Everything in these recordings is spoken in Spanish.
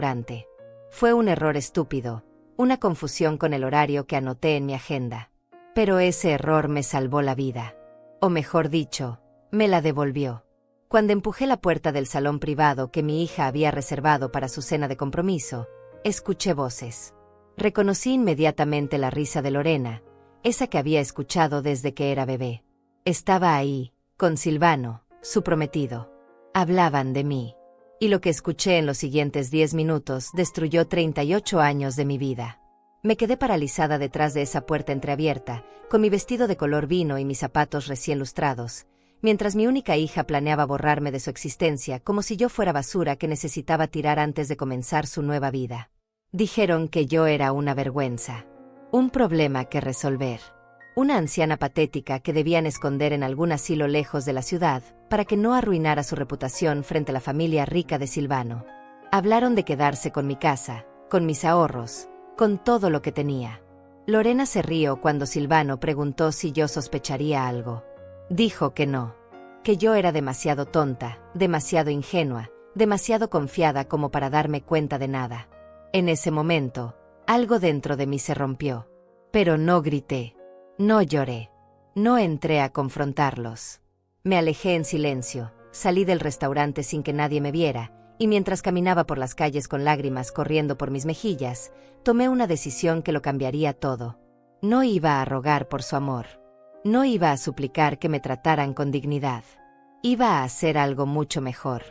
restaurante. Fue un error estúpido, una confusión con el horario que anoté en mi agenda. Pero ese error me salvó la vida. O mejor dicho, me la devolvió. Cuando empujé la puerta del salón privado que mi hija había reservado para su cena de compromiso, escuché voces. Reconocí inmediatamente la risa de Lorena, esa que había escuchado desde que era bebé. Estaba ahí, con Silvano, su prometido. Hablaban de mí. Y lo que escuché en los siguientes 10 minutos destruyó 38 años de mi vida. Me quedé paralizada detrás de esa puerta entreabierta, con mi vestido de color vino y mis zapatos recién lustrados, mientras mi única hija planeaba borrarme de su existencia como si yo fuera basura que necesitaba tirar antes de comenzar su nueva vida. Dijeron que yo era una vergüenza, un problema que resolver, una anciana patética que debían esconder en algún asilo lejos de la ciudad para que no arruinara su reputación frente a la familia rica de Silvano. Hablaron de quedarse con mi casa, con mis ahorros, con todo lo que tenía. Lorena se rió cuando Silvano preguntó si yo sospecharía algo. Dijo que no, que yo era demasiado tonta, demasiado ingenua, demasiado confiada como para darme cuenta de nada. En ese momento, algo dentro de mí se rompió. Pero no grité, no lloré, no entré a confrontarlos. Me alejé en silencio, salí del restaurante sin que nadie me viera, y mientras caminaba por las calles con lágrimas corriendo por mis mejillas, tomé una decisión que lo cambiaría todo. No iba a rogar por su amor. No iba a suplicar que me trataran con dignidad. Iba a hacer algo mucho mejor.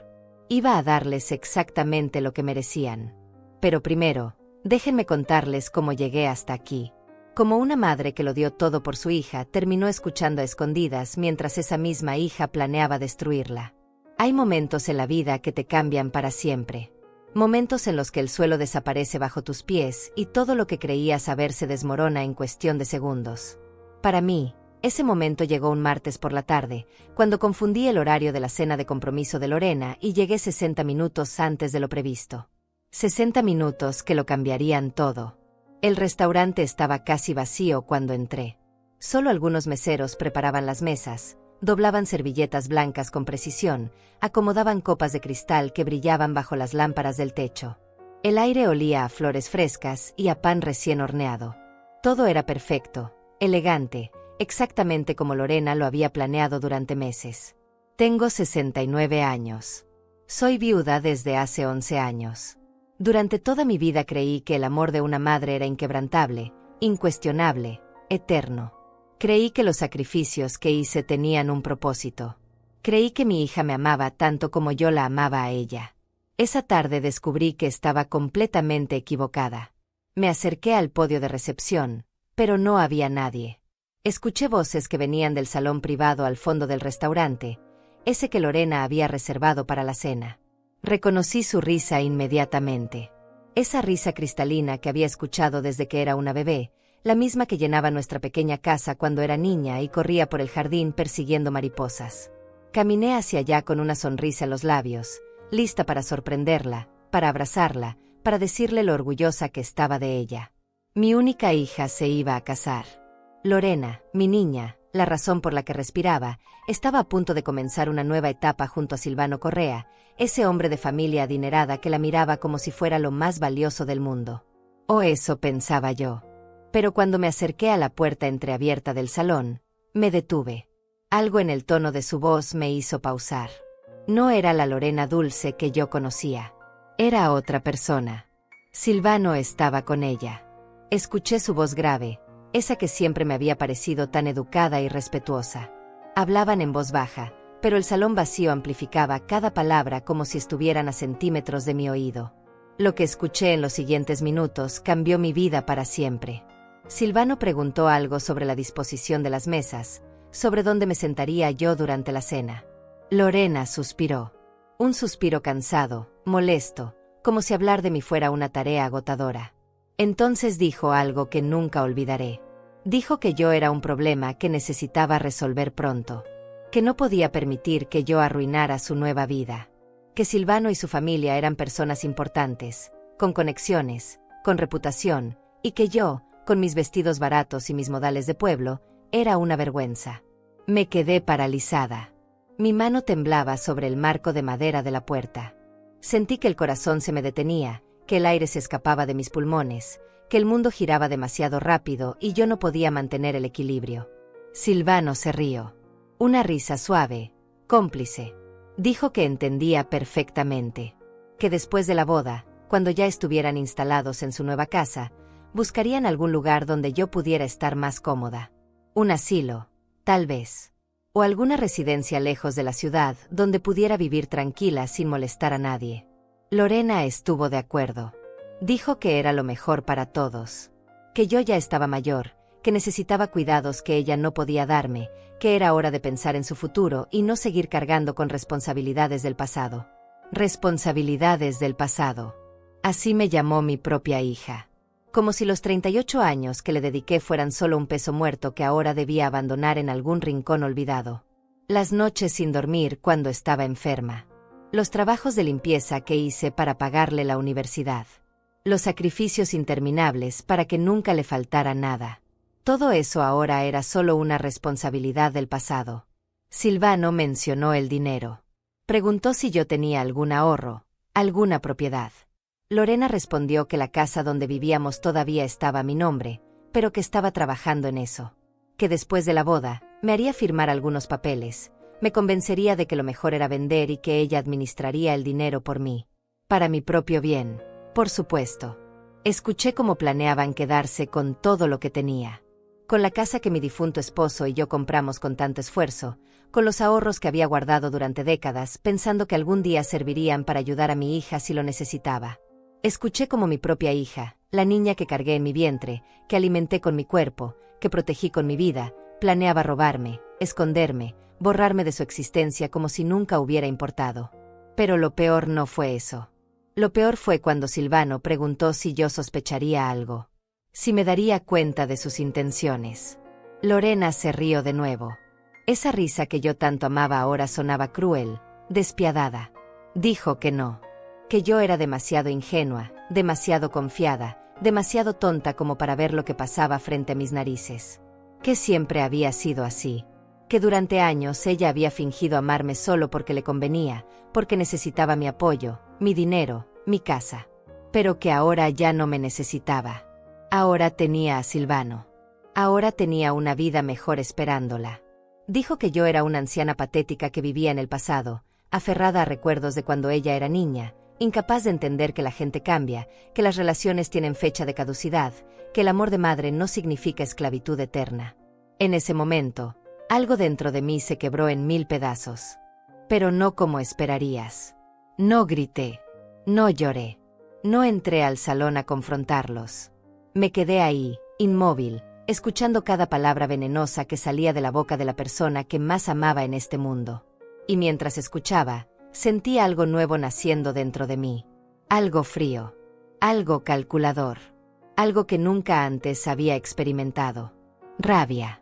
Iba a darles exactamente lo que merecían. Pero primero, déjenme contarles cómo llegué hasta aquí. Como una madre que lo dio todo por su hija, terminó escuchando a escondidas mientras esa misma hija planeaba destruirla. Hay momentos en la vida que te cambian para siempre. Momentos en los que el suelo desaparece bajo tus pies y todo lo que creías saber se desmorona en cuestión de segundos. Para mí, ese momento llegó un martes por la tarde, cuando confundí el horario de la cena de compromiso de Lorena y llegué 60 minutos antes de lo previsto. 60 minutos que lo cambiarían todo. El restaurante estaba casi vacío cuando entré. Solo algunos meseros preparaban las mesas, doblaban servilletas blancas con precisión, acomodaban copas de cristal que brillaban bajo las lámparas del techo. El aire olía a flores frescas y a pan recién horneado. Todo era perfecto, elegante, exactamente como Lorena lo había planeado durante meses. Tengo 69 años. Soy viuda desde hace 11 años. Durante toda mi vida creí que el amor de una madre era inquebrantable, incuestionable, eterno. Creí que los sacrificios que hice tenían un propósito. Creí que mi hija me amaba tanto como yo la amaba a ella. Esa tarde descubrí que estaba completamente equivocada. Me acerqué al podio de recepción, pero no había nadie. Escuché voces que venían del salón privado al fondo del restaurante, ese que Lorena había reservado para la cena. Reconocí su risa inmediatamente. Esa risa cristalina que había escuchado desde que era una bebé, la misma que llenaba nuestra pequeña casa cuando era niña y corría por el jardín persiguiendo mariposas. Caminé hacia allá con una sonrisa en los labios, lista para sorprenderla, para abrazarla, para decirle lo orgullosa que estaba de ella. Mi única hija se iba a casar. Lorena, mi niña, la razón por la que respiraba, estaba a punto de comenzar una nueva etapa junto a Silvano Correa, ese hombre de familia adinerada que la miraba como si fuera lo más valioso del mundo. O eso pensaba yo. Pero cuando me acerqué a la puerta entreabierta del salón, me detuve. Algo en el tono de su voz me hizo pausar. No era la Lorena dulce que yo conocía. Era otra persona. Silvano estaba con ella. Escuché su voz grave, esa que siempre me había parecido tan educada y respetuosa. Hablaban en voz baja, pero el salón vacío amplificaba cada palabra como si estuvieran a centímetros de mi oído. Lo que escuché en los siguientes minutos cambió mi vida para siempre. Silvano preguntó algo sobre la disposición de las mesas, sobre dónde me sentaría yo durante la cena. Lorena suspiró. Un suspiro cansado, molesto, como si hablar de mí fuera una tarea agotadora. Entonces dijo algo que nunca olvidaré. Dijo que yo era un problema que necesitaba resolver pronto. Que no podía permitir que yo arruinara su nueva vida. Que Silvano y su familia eran personas importantes, con conexiones, con reputación, y que yo, con mis vestidos baratos y mis modales de pueblo, era una vergüenza. Me quedé paralizada. Mi mano temblaba sobre el marco de madera de la puerta. Sentí que el corazón se me detenía, que el aire se escapaba de mis pulmones, que el mundo giraba demasiado rápido y yo no podía mantener el equilibrio. Silvano se rió. Una risa suave, cómplice. Dijo que entendía perfectamente. Que después de la boda, cuando ya estuvieran instalados en su nueva casa, buscarían algún lugar donde yo pudiera estar más cómoda. Un asilo, tal vez. O alguna residencia lejos de la ciudad donde pudiera vivir tranquila sin molestar a nadie. Lorena estuvo de acuerdo. Dijo que era lo mejor para todos. Que yo ya estaba mayor, que necesitaba cuidados que ella no podía darme, que era hora de pensar en su futuro y no seguir cargando con responsabilidades del pasado. Responsabilidades del pasado. Así me llamó mi propia hija. Como si los 38 años que le dediqué fueran solo un peso muerto que ahora debía abandonar en algún rincón olvidado. Las noches sin dormir cuando estaba enferma. Los trabajos de limpieza que hice para pagarle la universidad. Los sacrificios interminables para que nunca le faltara nada. Todo eso ahora era solo una responsabilidad del pasado. Silvano mencionó el dinero. Preguntó si yo tenía algún ahorro, alguna propiedad. Lorena respondió que la casa donde vivíamos todavía estaba a mi nombre, pero que estaba trabajando en eso. Que después de la boda, me haría firmar algunos papeles, me convencería de que lo mejor era vender y que ella administraría el dinero por mí. Para mi propio bien, por supuesto. Escuché cómo planeaban quedarse con todo lo que tenía. Con la casa que mi difunto esposo y yo compramos con tanto esfuerzo, con los ahorros que había guardado durante décadas, pensando que algún día servirían para ayudar a mi hija si lo necesitaba. Escuché como mi propia hija, la niña que cargué en mi vientre, que alimenté con mi cuerpo, que protegí con mi vida, planeaba robarme, esconderme, borrarme de su existencia como si nunca hubiera importado. Pero lo peor no fue eso. Lo peor fue cuando Silvano preguntó si yo sospecharía algo. Si me daría cuenta de sus intenciones. Lorena se rió de nuevo. Esa risa que yo tanto amaba ahora sonaba cruel, despiadada. Dijo que no. Que yo era demasiado ingenua, demasiado confiada, demasiado tonta como para ver lo que pasaba frente a mis narices. Que siempre había sido así. Que durante años ella había fingido amarme solo porque le convenía, porque necesitaba mi apoyo, mi dinero, mi casa. Pero que ahora ya no me necesitaba. Ahora tenía a Silvano. Ahora tenía una vida mejor esperándola. Dijo que yo era una anciana patética que vivía en el pasado, aferrada a recuerdos de cuando ella era niña, incapaz de entender que la gente cambia, que las relaciones tienen fecha de caducidad, que el amor de madre no significa esclavitud eterna. En ese momento, algo dentro de mí se quebró en 1000 pedazos. Pero no como esperarías. No grité. No lloré. No entré al salón a confrontarlos. Me quedé ahí, inmóvil, escuchando cada palabra venenosa que salía de la boca de la persona que más amaba en este mundo. Y mientras escuchaba, sentí algo nuevo naciendo dentro de mí. Algo frío. Algo calculador. Algo que nunca antes había experimentado. Rabia.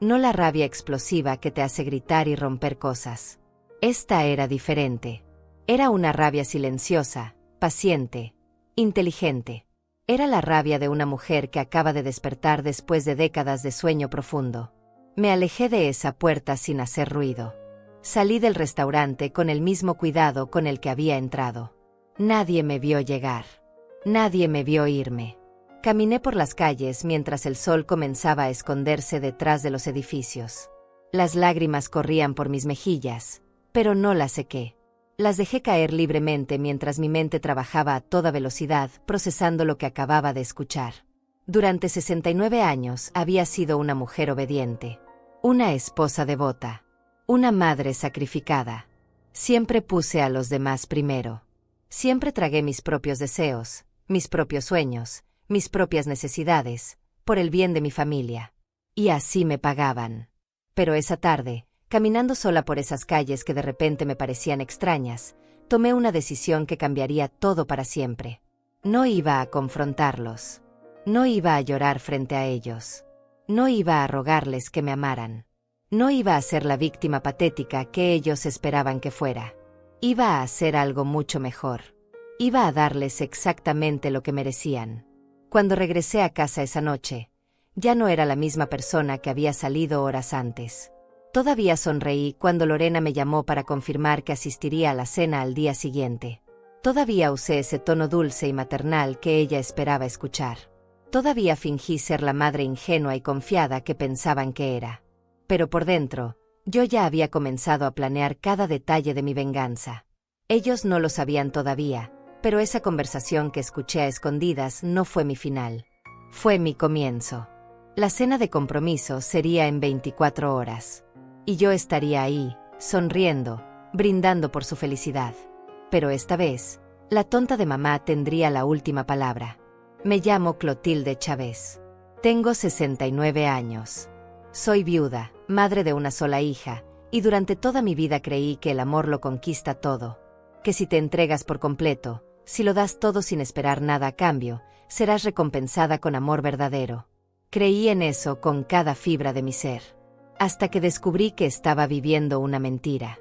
No la rabia explosiva que te hace gritar y romper cosas. Esta era diferente. Era una rabia silenciosa, paciente, inteligente. Era la rabia de una mujer que acaba de despertar después de décadas de sueño profundo. Me alejé de esa puerta sin hacer ruido. Salí del restaurante con el mismo cuidado con el que había entrado. Nadie me vio llegar. Nadie me vio irme. Caminé por las calles mientras el sol comenzaba a esconderse detrás de los edificios. Las lágrimas corrían por mis mejillas, pero no las sequé. Las dejé caer libremente mientras mi mente trabajaba a toda velocidad, procesando lo que acababa de escuchar. Durante 69 años había sido una mujer obediente. Una esposa devota. Una madre sacrificada. Siempre puse a los demás primero. Siempre tragué mis propios deseos, mis propios sueños, mis propias necesidades, por el bien de mi familia. Y así me pagaban. Pero esa tarde, caminando sola por esas calles que de repente me parecían extrañas, tomé una decisión que cambiaría todo para siempre. No iba a confrontarlos. No iba a llorar frente a ellos. No iba a rogarles que me amaran. No iba a ser la víctima patética que ellos esperaban que fuera. Iba a hacer algo mucho mejor. Iba a darles exactamente lo que merecían. Cuando regresé a casa esa noche, ya no era la misma persona que había salido horas antes. Todavía sonreí cuando Lorena me llamó para confirmar que asistiría a la cena al día siguiente. Todavía usé ese tono dulce y maternal que ella esperaba escuchar. Todavía fingí ser la madre ingenua y confiada que pensaban que era. Pero por dentro, yo ya había comenzado a planear cada detalle de mi venganza. Ellos no lo sabían todavía, pero esa conversación que escuché a escondidas no fue mi final. Fue mi comienzo. La cena de compromiso sería en 24 horas. Y yo estaría ahí, sonriendo, brindando por su felicidad. Pero esta vez, la tonta de mamá tendría la última palabra. Me llamo Clotilde Chávez. Tengo 69 años. Soy viuda, madre de una sola hija, y durante toda mi vida creí que el amor lo conquista todo. Que si te entregas por completo, si lo das todo sin esperar nada a cambio, serás recompensada con amor verdadero. Creí en eso con cada fibra de mi ser. Hasta que descubrí que estaba viviendo una mentira.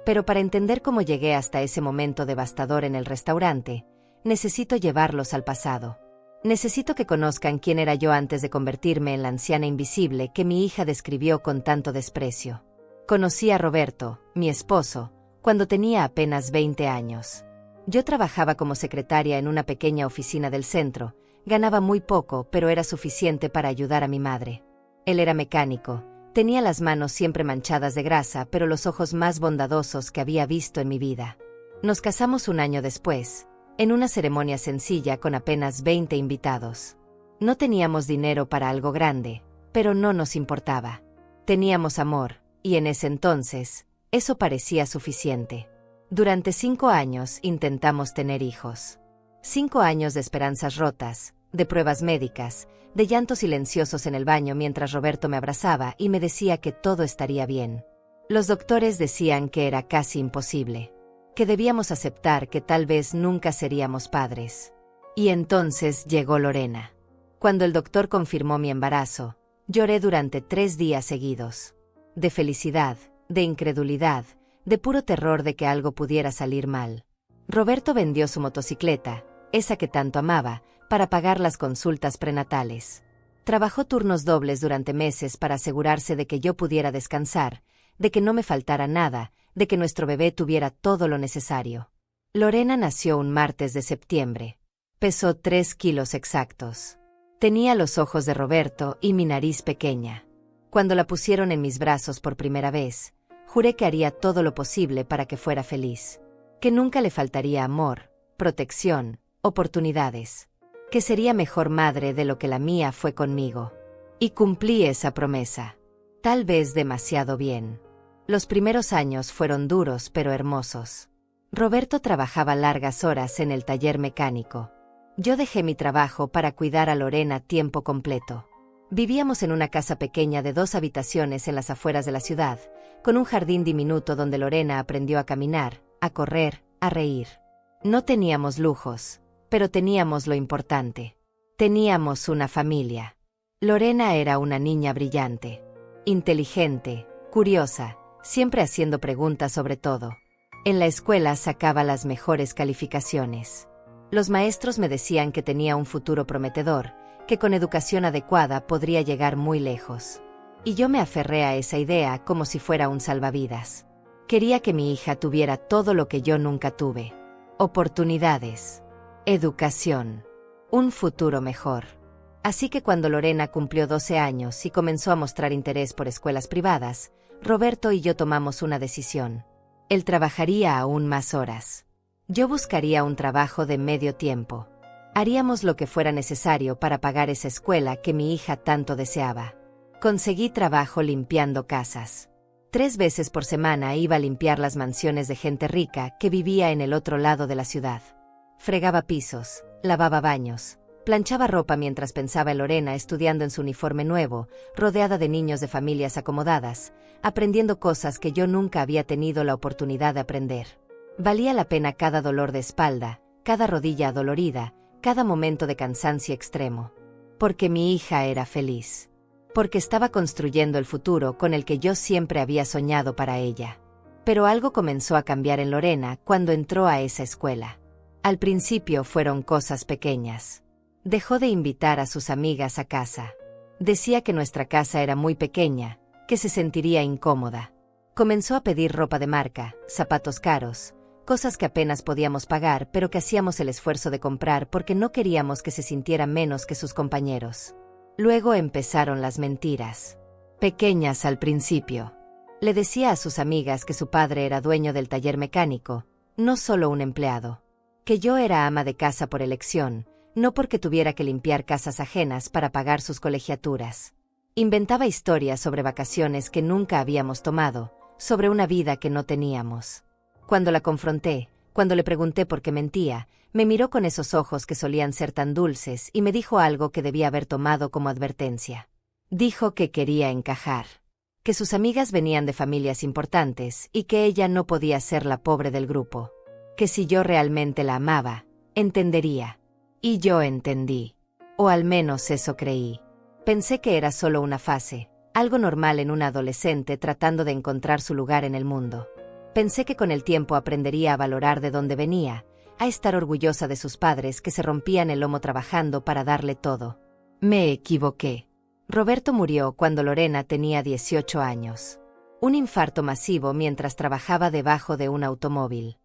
Pero para entender cómo llegué hasta ese momento devastador en el restaurante, necesito llevarlos al pasado. Necesito que conozcan quién era yo antes de convertirme en la anciana invisible que mi hija describió con tanto desprecio. Conocí a Roberto, mi esposo, cuando tenía apenas 20 años. Yo trabajaba como secretaria en una pequeña oficina del centro, ganaba muy poco, pero era suficiente para ayudar a mi madre. Él era mecánico, tenía las manos siempre manchadas de grasa, pero los ojos más bondadosos que había visto en mi vida. Nos casamos un año después, en una ceremonia sencilla con apenas 20 invitados. No teníamos dinero para algo grande, pero no nos importaba. Teníamos amor, y en ese entonces, eso parecía suficiente. Durante 5 años intentamos tener hijos. 5 años de esperanzas rotas, de pruebas médicas, de llantos silenciosos en el baño mientras Roberto me abrazaba y me decía que todo estaría bien. Los doctores decían que era casi imposible, que debíamos aceptar que tal vez nunca seríamos padres. Y entonces llegó Lorena. Cuando el doctor confirmó mi embarazo, lloré durante 3 días seguidos. De felicidad, de incredulidad, de puro terror de que algo pudiera salir mal. Roberto vendió su motocicleta, esa que tanto amaba, para pagar las consultas prenatales. Trabajó turnos dobles durante meses para asegurarse de que yo pudiera descansar, de que no me faltara nada, de que nuestro bebé tuviera todo lo necesario. Lorena nació un martes de septiembre. Pesó 3 kilos exactos. Tenía los ojos de Roberto y mi nariz pequeña. Cuando la pusieron en mis brazos por primera vez, juré que haría todo lo posible para que fuera feliz. Que nunca le faltaría amor, protección, oportunidades. Que sería mejor madre de lo que la mía fue conmigo. Y cumplí esa promesa. Tal vez demasiado bien. Los primeros años fueron duros pero hermosos. Roberto trabajaba largas horas en el taller mecánico. Yo dejé mi trabajo para cuidar a Lorena tiempo completo. Vivíamos en una casa pequeña de 2 habitaciones en las afueras de la ciudad, con un jardín diminuto donde Lorena aprendió a caminar, a correr, a reír. No teníamos lujos, pero teníamos lo importante. Teníamos una familia. Lorena era una niña brillante, inteligente, curiosa, siempre haciendo preguntas sobre todo. En la escuela sacaba las mejores calificaciones. Los maestros me decían que tenía un futuro prometedor, que con educación adecuada podría llegar muy lejos. Y yo me aferré a esa idea como si fuera un salvavidas. Quería que mi hija tuviera todo lo que yo nunca tuve. Oportunidades, educación, un futuro mejor. Así que cuando Lorena cumplió 12 años y comenzó a mostrar interés por escuelas privadas, Roberto y yo tomamos una decisión. Él trabajaría aún más horas. Yo buscaría un trabajo de medio tiempo. Haríamos lo que fuera necesario para pagar esa escuela que mi hija tanto deseaba. Conseguí trabajo limpiando casas. 3 veces por semana iba a limpiar las mansiones de gente rica que vivía en el otro lado de la ciudad. Fregaba pisos, lavaba baños, planchaba ropa mientras pensaba en Lorena estudiando en su uniforme nuevo, rodeada de niños de familias acomodadas, aprendiendo cosas que yo nunca había tenido la oportunidad de aprender. Valía la pena cada dolor de espalda, cada rodilla adolorida, cada momento de cansancio extremo. Porque mi hija era feliz. Porque estaba construyendo el futuro con el que yo siempre había soñado para ella. Pero algo comenzó a cambiar en Lorena cuando entró a esa escuela. Al principio fueron cosas pequeñas. Dejó de invitar a sus amigas a casa. Decía que nuestra casa era muy pequeña, que se sentiría incómoda. Comenzó a pedir ropa de marca, zapatos caros, cosas que apenas podíamos pagar pero que hacíamos el esfuerzo de comprar porque no queríamos que se sintiera menos que sus compañeros. Luego empezaron las mentiras. Pequeñas al principio. Le decía a sus amigas que su padre era dueño del taller mecánico, no solo un empleado. Que yo era ama de casa por elección, no porque tuviera que limpiar casas ajenas para pagar sus colegiaturas. Inventaba historias sobre vacaciones que nunca habíamos tomado, sobre una vida que no teníamos. Cuando la confronté, cuando le pregunté por qué mentía, me miró con esos ojos que solían ser tan dulces y me dijo algo que debía haber tomado como advertencia. Dijo que quería encajar. Que sus amigas venían de familias importantes y que ella no podía ser la pobre del grupo. Que si yo realmente la amaba, entendería. Y yo entendí. O al menos eso creí. Pensé que era solo una fase, algo normal en una adolescente tratando de encontrar su lugar en el mundo. Pensé que con el tiempo aprendería a valorar de dónde venía, a estar orgullosa de sus padres que se rompían el lomo trabajando para darle todo. Me equivoqué. Roberto murió cuando Lorena tenía 18 años. Un infarto masivo mientras trabajaba debajo de un automóvil.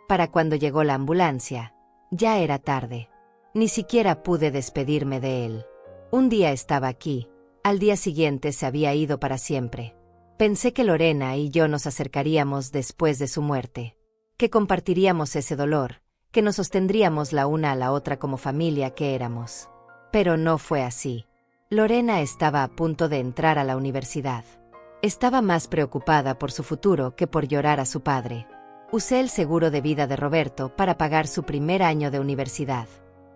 Para cuando llegó la ambulancia, ya era tarde. Ni siquiera pude despedirme de él. Un día estaba aquí, al día siguiente se había ido para siempre. Pensé que Lorena y yo nos acercaríamos después de su muerte. Que compartiríamos ese dolor, que nos sostendríamos la una a la otra como familia que éramos. Pero no fue así. Lorena estaba a punto de entrar a la universidad. Estaba más preocupada por su futuro que por llorar a su padre. Usé el seguro de vida de Roberto para pagar su primer año de universidad.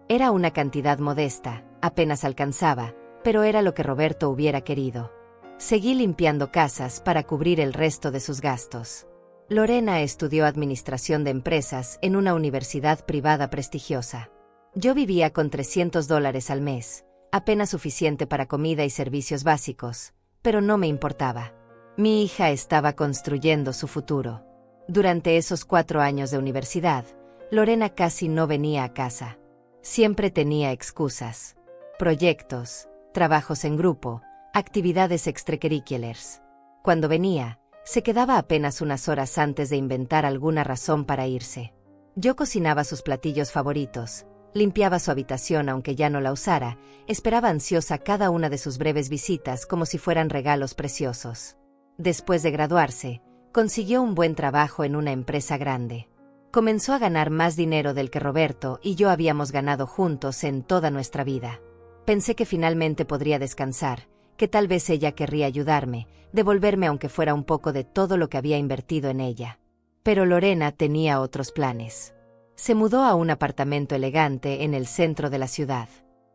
Era una cantidad modesta, apenas alcanzaba, pero era lo que Roberto hubiera querido. Seguí limpiando casas para cubrir el resto de sus gastos. Lorena estudió administración de empresas en una universidad privada prestigiosa. Yo vivía con $300 al mes, apenas suficiente para comida y servicios básicos, pero no me importaba. Mi hija estaba construyendo su futuro. Durante esos 4 años de universidad, Lorena casi no venía a casa. Siempre tenía excusas. Proyectos, trabajos en grupo, actividades extracurriculares. Cuando venía, se quedaba apenas unas horas antes de inventar alguna razón para irse. Yo cocinaba sus platillos favoritos, limpiaba su habitación aunque ya no la usara, esperaba ansiosa cada una de sus breves visitas como si fueran regalos preciosos. Después de graduarse, consiguió un buen trabajo en una empresa grande. Comenzó a ganar más dinero del que Roberto y yo habíamos ganado juntos en toda nuestra vida. Pensé que finalmente podría descansar, que tal vez ella querría ayudarme, devolverme aunque fuera un poco de todo lo que había invertido en ella. Pero Lorena tenía otros planes. Se mudó a un apartamento elegante en el centro de la ciudad.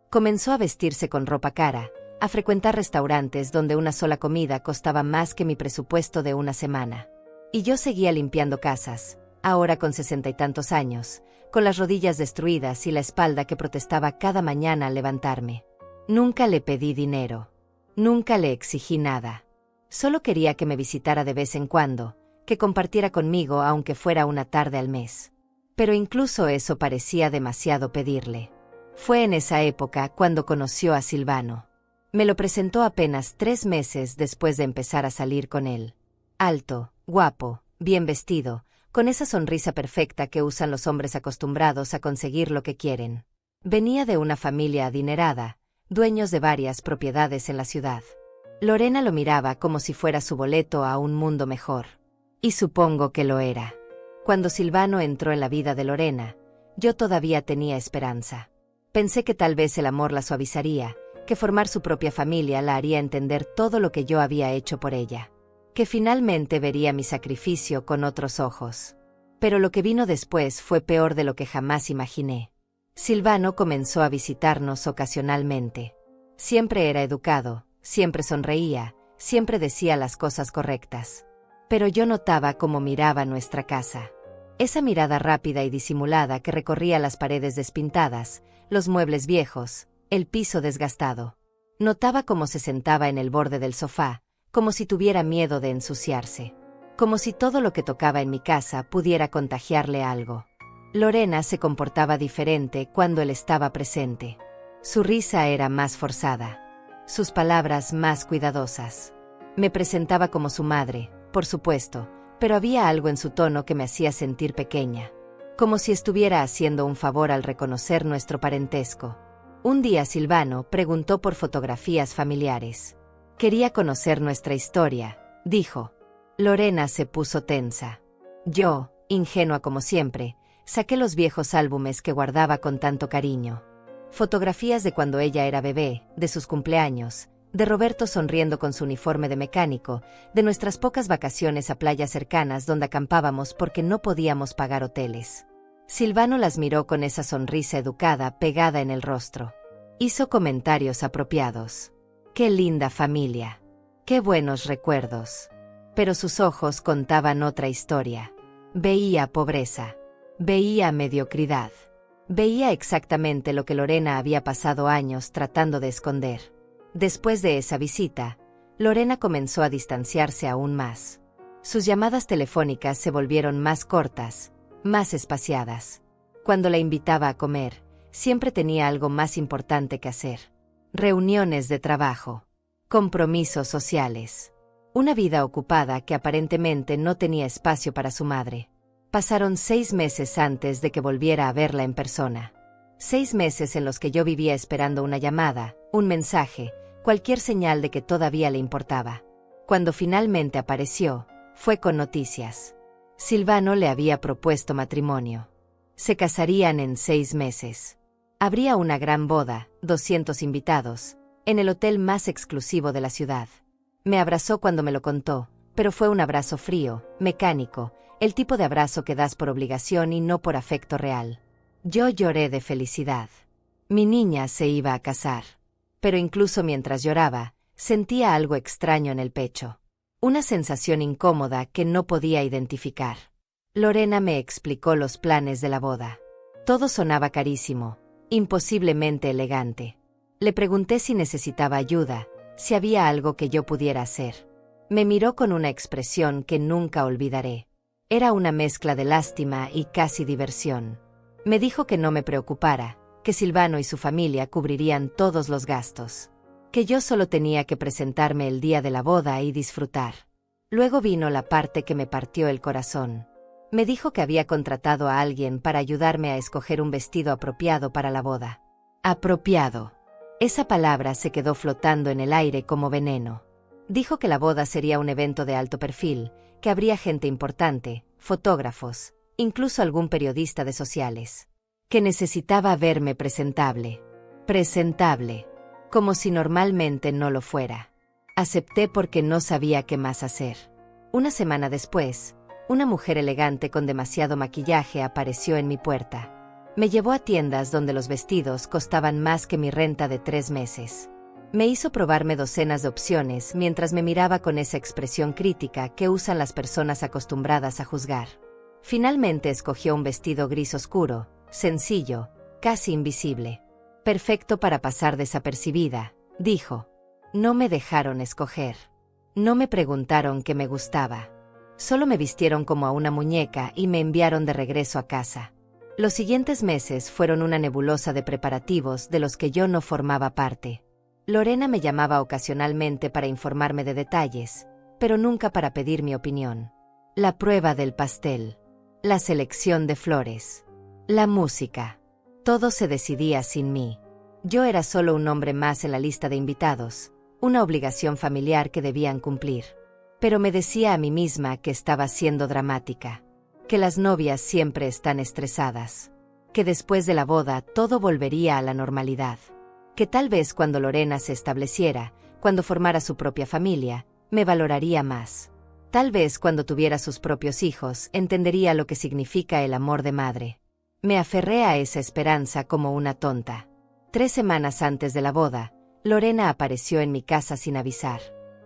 Comenzó a vestirse con ropa cara, a frecuentar restaurantes donde una sola comida costaba más que mi presupuesto de una semana. Y yo seguía limpiando casas, ahora con 60 y tantos años, con las rodillas destruidas y la espalda que protestaba cada mañana al levantarme. Nunca le pedí dinero. Nunca le exigí nada. Solo quería que me visitara de vez en cuando, que compartiera conmigo aunque fuera una tarde al mes. Pero incluso eso parecía demasiado pedirle. Fue en esa época cuando conoció a Silvano. Me lo presentó apenas 3 meses después de empezar a salir con él. Alto, guapo, bien vestido, con esa sonrisa perfecta que usan los hombres acostumbrados a conseguir lo que quieren. Venía de una familia adinerada, dueños de varias propiedades en la ciudad. Lorena lo miraba como si fuera su boleto a un mundo mejor. Y supongo que lo era. Cuando Silvano entró en la vida de Lorena, yo todavía tenía esperanza. Pensé que tal vez el amor la suavizaría, que formar su propia familia la haría entender todo lo que yo había hecho por ella. Que finalmente vería mi sacrificio con otros ojos. Pero lo que vino después fue peor de lo que jamás imaginé. Silvano comenzó a visitarnos ocasionalmente. Siempre era educado, siempre sonreía, siempre decía las cosas correctas. Pero yo notaba cómo miraba nuestra casa. Esa mirada rápida y disimulada que recorría las paredes despintadas, los muebles viejos, el piso desgastado. Notaba cómo se sentaba en el borde del sofá, como si tuviera miedo de ensuciarse. Como si todo lo que tocaba en mi casa pudiera contagiarle algo. Lorena se comportaba diferente cuando él estaba presente. Su risa era más forzada. Sus palabras más cuidadosas. Me presentaba como su madre, por supuesto, pero había algo en su tono que me hacía sentir pequeña, como si estuviera haciendo un favor al reconocer nuestro parentesco. Un día Silvano preguntó por fotografías familiares. Quería conocer nuestra historia, dijo. Lorena se puso tensa. Yo, ingenua como siempre, saqué los viejos álbumes que guardaba con tanto cariño. Fotografías de cuando ella era bebé, de sus cumpleaños, de Roberto sonriendo con su uniforme de mecánico, de nuestras pocas vacaciones a playas cercanas donde acampábamos porque no podíamos pagar hoteles. Silvano las miró con esa sonrisa educada pegada en el rostro. Hizo comentarios apropiados. ¡Qué linda familia! ¡Qué buenos recuerdos! Pero sus ojos contaban otra historia. Veía pobreza. Veía mediocridad. Veía exactamente lo que Lorena había pasado años tratando de esconder. Después de esa visita, Lorena comenzó a distanciarse aún más. Sus llamadas telefónicas se volvieron más cortas, más espaciadas. Cuando la invitaba a comer, siempre tenía algo más importante que hacer. Reuniones de trabajo, compromisos sociales. Una vida ocupada que aparentemente no tenía espacio para su madre. Pasaron 6 meses antes de que volviera a verla en persona. 6 meses en los que yo vivía esperando una llamada, un mensaje, cualquier señal de que todavía le importaba. Cuando finalmente apareció, fue con noticias. Silvano le había propuesto matrimonio. Se casarían en 6 meses. Habría una gran boda, 200 invitados, en el hotel más exclusivo de la ciudad. Me abrazó cuando me lo contó, pero fue un abrazo frío, mecánico, el tipo de abrazo que das por obligación y no por afecto real. Yo lloré de felicidad. Mi niña se iba a casar. Pero incluso mientras lloraba, sentía algo extraño en el pecho. Una sensación incómoda que no podía identificar. Lorena me explicó los planes de la boda. Todo sonaba carísimo, imposiblemente elegante. Le pregunté si necesitaba ayuda, si había algo que yo pudiera hacer. Me miró con una expresión que nunca olvidaré. Era una mezcla de lástima y casi diversión. Me dijo que no me preocupara, que Silvano y su familia cubrirían todos los gastos. Que yo solo tenía que presentarme el día de la boda y disfrutar. Luego vino la parte que me partió el corazón. Me dijo que había contratado a alguien para ayudarme a escoger un vestido apropiado para la boda. Apropiado. Esa palabra se quedó flotando en el aire como veneno. Dijo que la boda sería un evento de alto perfil, que habría gente importante, fotógrafos, incluso algún periodista de sociales. Que necesitaba verme presentable. Presentable. Como si normalmente no lo fuera. Acepté porque no sabía qué más hacer. Una semana después, una mujer elegante con demasiado maquillaje apareció en mi puerta. Me llevó a tiendas donde los vestidos costaban más que mi renta de 3 meses. Me hizo probarme docenas de opciones mientras me miraba con esa expresión crítica que usan las personas acostumbradas a juzgar. Finalmente escogió un vestido gris oscuro, sencillo, casi invisible. Perfecto para pasar desapercibida, dijo. No me dejaron escoger. No me preguntaron qué me gustaba. Solo me vistieron como a una muñeca y me enviaron de regreso a casa. Los siguientes meses fueron una nebulosa de preparativos de los que yo no formaba parte. Lorena me llamaba ocasionalmente para informarme de detalles, pero nunca para pedir mi opinión. La prueba del pastel. La selección de flores. La música. Todo se decidía sin mí. Yo era solo un nombre más en la lista de invitados, una obligación familiar que debían cumplir. Pero me decía a mí misma que estaba siendo dramática, que las novias siempre están estresadas, que después de la boda todo volvería a la normalidad, que tal vez cuando Lorena se estableciera, cuando formara su propia familia, me valoraría más. Tal vez cuando tuviera sus propios hijos entendería lo que significa el amor de madre. Me aferré a esa esperanza como una tonta. 3 semanas antes de la boda, Lorena apareció en mi casa sin avisar.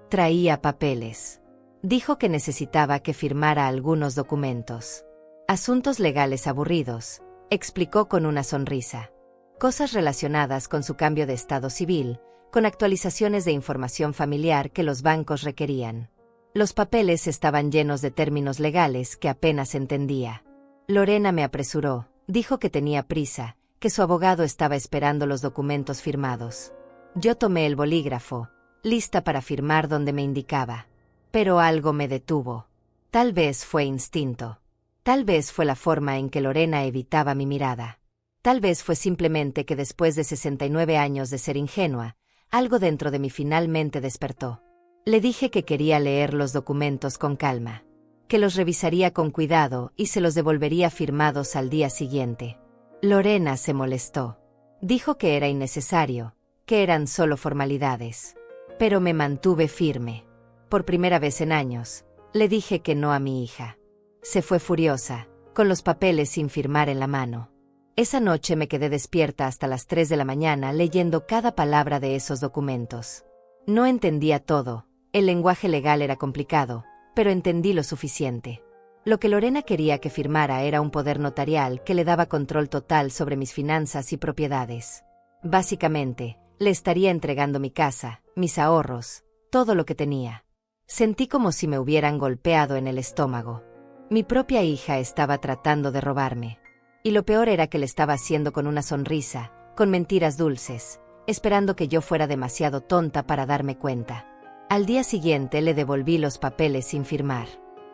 Traía papeles. Dijo que necesitaba que firmara algunos documentos. Asuntos legales aburridos, explicó con una sonrisa. Cosas relacionadas con su cambio de estado civil, con actualizaciones de información familiar que los bancos requerían. Los papeles estaban llenos de términos legales que apenas entendía. Lorena me apresuró, dijo que tenía prisa, que su abogado estaba esperando los documentos firmados. Yo tomé el bolígrafo, lista para firmar donde me indicaba. Pero algo me detuvo. Tal vez fue instinto. Tal vez fue la forma en que Lorena evitaba mi mirada. Tal vez fue simplemente que después de 69 años de ser ingenua, algo dentro de mí finalmente despertó. Le dije que quería leer los documentos con calma, que los revisaría con cuidado y se los devolvería firmados al día siguiente. Lorena se molestó. Dijo que era innecesario, que eran solo formalidades. Pero me mantuve firme. Por primera vez en años, le dije que no a mi hija. Se fue furiosa, con los papeles sin firmar en la mano. Esa noche me quedé despierta hasta las 3 de la mañana leyendo cada palabra de esos documentos. No entendía todo, el lenguaje legal era complicado, pero entendí lo suficiente. Lo que Lorena quería que firmara era un poder notarial que le daba control total sobre mis finanzas y propiedades. Básicamente, le estaría entregando mi casa, mis ahorros, todo lo que tenía. Sentí como si me hubieran golpeado en el estómago. Mi propia hija estaba tratando de robarme. Y lo peor era que le estaba haciendo con una sonrisa, con mentiras dulces, esperando que yo fuera demasiado tonta para darme cuenta. Al día siguiente le devolví los papeles sin firmar.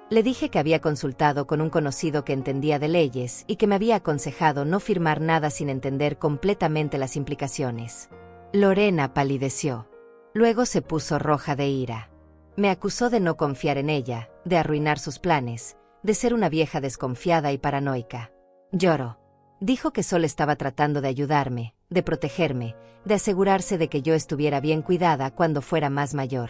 Le dije que había consultado con un conocido que entendía de leyes y que me había aconsejado no firmar nada sin entender completamente las implicaciones. Lorena palideció. Luego se puso roja de ira. Me acusó de no confiar en ella, de arruinar sus planes, de ser una vieja desconfiada y paranoica. Lloró. Dijo que solo estaba tratando de ayudarme, de protegerme, de asegurarse de que yo estuviera bien cuidada cuando fuera más mayor.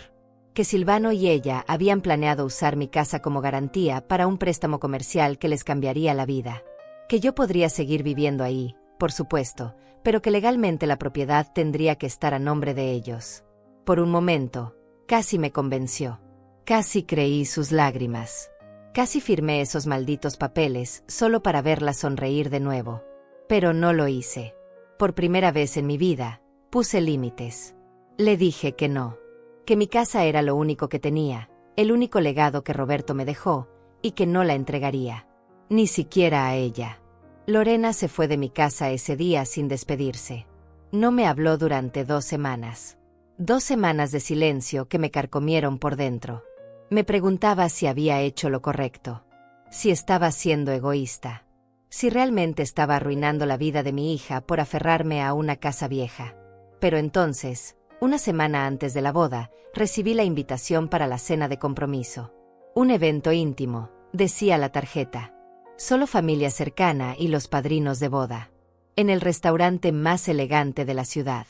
Que Silvano y ella habían planeado usar mi casa como garantía para un préstamo comercial que les cambiaría la vida. Que yo podría seguir viviendo ahí, por supuesto, pero que legalmente la propiedad tendría que estar a nombre de ellos. Por un momento, casi me convenció. Casi creí sus lágrimas. Casi firmé esos malditos papeles solo para verla sonreír de nuevo. Pero no lo hice. Por primera vez en mi vida, puse límites. Le dije que no. Que mi casa era lo único que tenía, el único legado que Roberto me dejó, y que no la entregaría. Ni siquiera a ella. Lorena se fue de mi casa ese día sin despedirse. No me habló durante 2 semanas. 2 semanas de silencio que me carcomieron por dentro. Me preguntaba si había hecho lo correcto, si estaba siendo egoísta, si realmente estaba arruinando la vida de mi hija por aferrarme a una casa vieja. Pero entonces, una semana antes de la boda, recibí la invitación para la cena de compromiso. Un evento íntimo, decía la tarjeta. Solo familia cercana y los padrinos de boda. En el restaurante más elegante de la ciudad.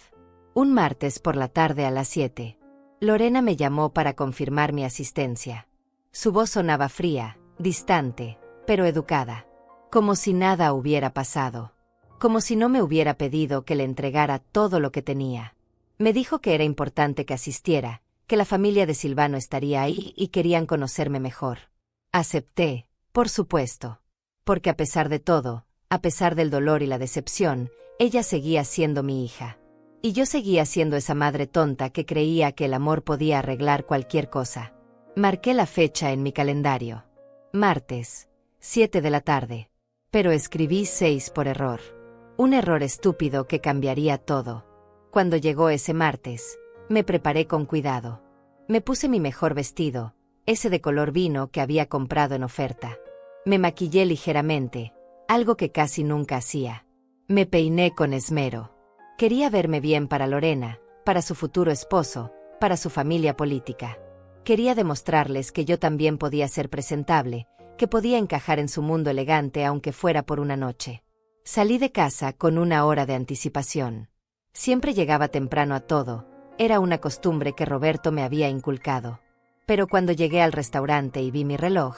Un martes por la tarde a las 7. Lorena me llamó para confirmar mi asistencia. Su voz sonaba fría, distante, pero educada. Como si nada hubiera pasado. Como si no me hubiera pedido que le entregara todo lo que tenía. Me dijo que era importante que asistiera, que la familia de Silvano estaría ahí y querían conocerme mejor. Acepté, por supuesto. Porque a pesar de todo, a pesar del dolor y la decepción, ella seguía siendo mi hija. Y yo seguía siendo esa madre tonta que creía que el amor podía arreglar cualquier cosa. Marqué la fecha en mi calendario. Martes, 7 de la tarde. Pero escribí 6 por error. Un error estúpido que cambiaría todo. Cuando llegó ese martes, me preparé con cuidado. Me puse mi mejor vestido, ese de color vino que había comprado en oferta. Me maquillé ligeramente, algo que casi nunca hacía. Me peiné con esmero. Quería verme bien para Lorena, para su futuro esposo, para su familia política. Quería demostrarles que yo también podía ser presentable, que podía encajar en su mundo elegante aunque fuera por una noche. Salí de casa con 1 hora de anticipación. Siempre llegaba temprano a todo, era una costumbre que Roberto me había inculcado. Pero cuando llegué al restaurante y vi mi reloj,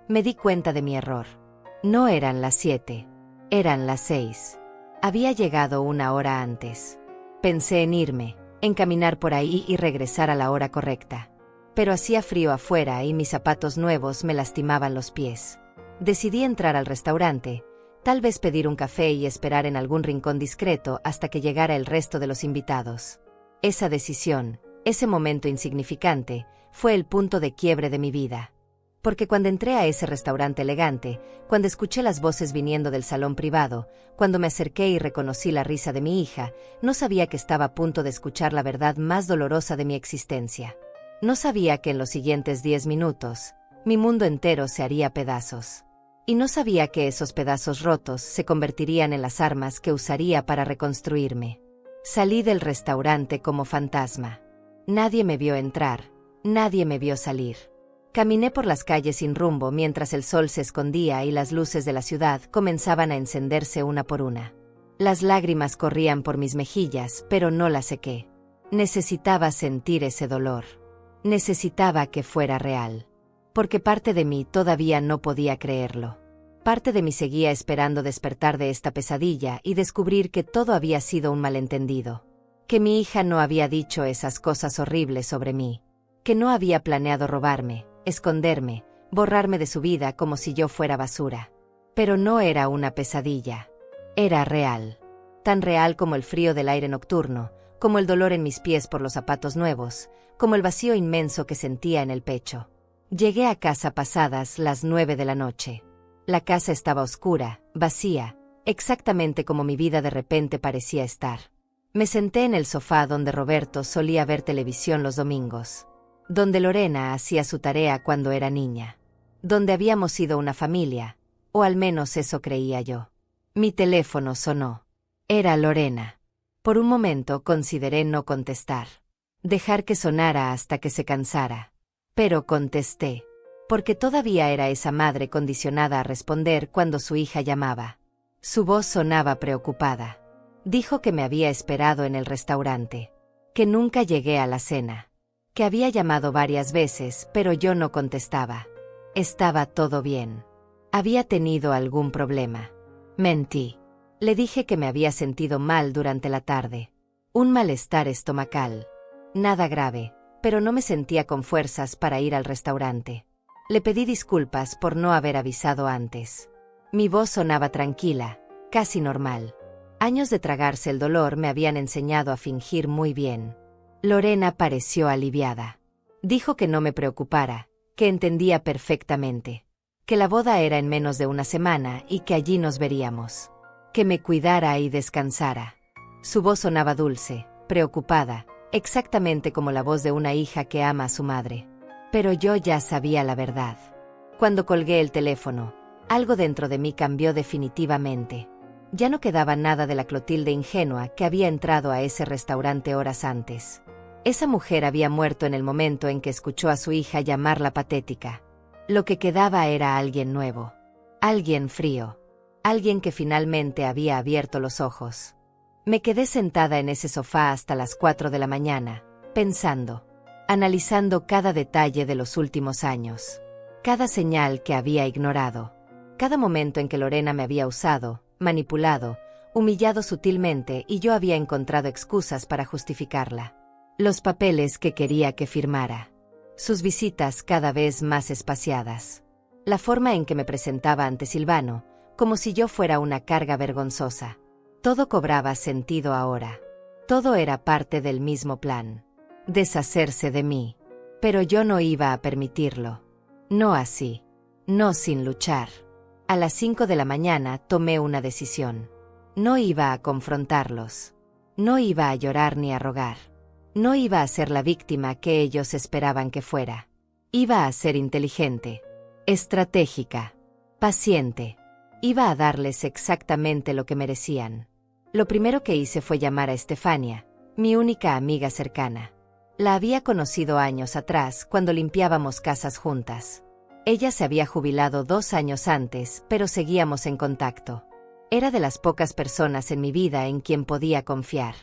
me di cuenta de mi error. No eran las 7, eran las 6. Había llegado 1 hora antes. Pensé en irme, en caminar por ahí y regresar a la hora correcta. Pero hacía frío afuera y mis zapatos nuevos me lastimaban los pies. Decidí entrar al restaurante, tal vez pedir un café y esperar en algún rincón discreto hasta que llegara el resto de los invitados. Esa decisión, ese momento insignificante, fue el punto de quiebre de mi vida. Porque cuando entré a ese restaurante elegante, cuando escuché las voces viniendo del salón privado, cuando me acerqué y reconocí la risa de mi hija, no sabía que estaba a punto de escuchar la verdad más dolorosa de mi existencia. No sabía que en los siguientes 10 minutos, Mi mundo entero se haría pedazos. Y no sabía que esos pedazos rotos se convertirían en las armas que usaría para reconstruirme. Salí del restaurante como fantasma. Nadie me vio entrar, nadie me vio salir. Caminé por las calles sin rumbo mientras el sol se escondía y las luces de la ciudad comenzaban a encenderse una por una. Las lágrimas corrían por mis mejillas, pero no las sequé. Necesitaba sentir ese dolor. Necesitaba que fuera real. Porque parte de mí todavía no podía creerlo. Parte de mí seguía esperando despertar de esta pesadilla y descubrir que todo había sido un malentendido. Que mi hija no había dicho esas cosas horribles sobre mí. Que no había planeado robarme, esconderme, borrarme de su vida como si yo fuera basura. Pero no era una pesadilla. Era real. Tan real como el frío del aire nocturno, como el dolor en mis pies por los zapatos nuevos, como el vacío inmenso que sentía en el pecho. Llegué a casa pasadas las 9 de la noche. La casa estaba oscura, vacía, exactamente como mi vida de repente parecía estar. Me senté en el sofá donde Roberto solía ver televisión los domingos. Donde Lorena hacía su tarea cuando era niña. Donde habíamos sido una familia, o al menos eso creía yo. Mi teléfono sonó. Era Lorena. Por un momento consideré no contestar. Dejar que sonara hasta que se cansara. Pero contesté, porque todavía era esa madre condicionada a responder cuando su hija llamaba. Su voz sonaba preocupada. Dijo que me había esperado en el restaurante, que nunca llegué a la cena, que había llamado varias veces, pero yo no contestaba. Estaba todo bien. ¿Había tenido algún problema? Mentí. Le dije que me había sentido mal durante la tarde. Un malestar estomacal. Nada grave, pero no me sentía con fuerzas para ir al restaurante. Le pedí disculpas por no haber avisado antes. Mi voz sonaba tranquila, casi normal. Años de tragarse el dolor me habían enseñado a fingir muy bien. Lorena pareció aliviada. Dijo que no me preocupara, que entendía perfectamente. Que la boda era en menos de una semana y que allí nos veríamos. Que me cuidara y descansara. Su voz sonaba dulce, preocupada, exactamente como la voz de una hija que ama a su madre. Pero yo ya sabía la verdad. Cuando colgué el teléfono, algo dentro de mí cambió definitivamente. Ya no quedaba nada de la Clotilde ingenua que había entrado a ese restaurante horas antes. Esa mujer había muerto en el momento en que escuchó a su hija llamarla patética. Lo que quedaba era alguien nuevo. Alguien frío. Alguien que finalmente había abierto los ojos. Me quedé sentada en ese sofá hasta las 4 de la mañana, pensando, analizando cada detalle de los últimos años, cada señal que había ignorado, cada momento en que Lorena me había usado, manipulado, humillado sutilmente y yo había encontrado excusas para justificarla. Los papeles que quería que firmara. Sus visitas cada vez más espaciadas. La forma en que me presentaba ante Silvano, como si yo fuera una carga vergonzosa. Todo cobraba sentido ahora. Todo era parte del mismo plan. Deshacerse de mí. Pero yo no iba a permitirlo. No así. No sin luchar. A las 5 de la mañana tomé una decisión. No iba a confrontarlos. No iba a llorar ni a rogar. No iba a ser la víctima que ellos esperaban que fuera. Iba a ser inteligente, estratégica, paciente. Iba a darles exactamente lo que merecían. Lo primero que hice fue llamar a Estefania, mi única amiga cercana. La había conocido años atrás cuando limpiábamos casas juntas. Ella se había jubilado 2 años antes, pero seguíamos en contacto. Era de las pocas personas en mi vida en quien podía confiar.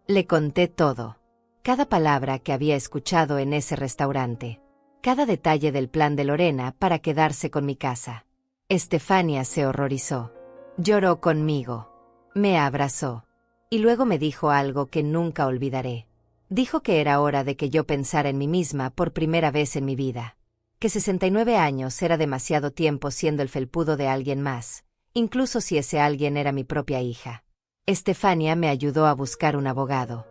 Le conté todo. Cada palabra que había escuchado en ese restaurante. Cada detalle del plan de Lorena para quedarse con mi casa. Estefania se horrorizó. Lloró conmigo. Me abrazó. Y luego me dijo algo que nunca olvidaré. Dijo que era hora de que yo pensara en mí misma por primera vez en mi vida. Que 69 años era demasiado tiempo siendo el felpudo de alguien más, incluso si ese alguien era mi propia hija. Estefania me ayudó a buscar un abogado.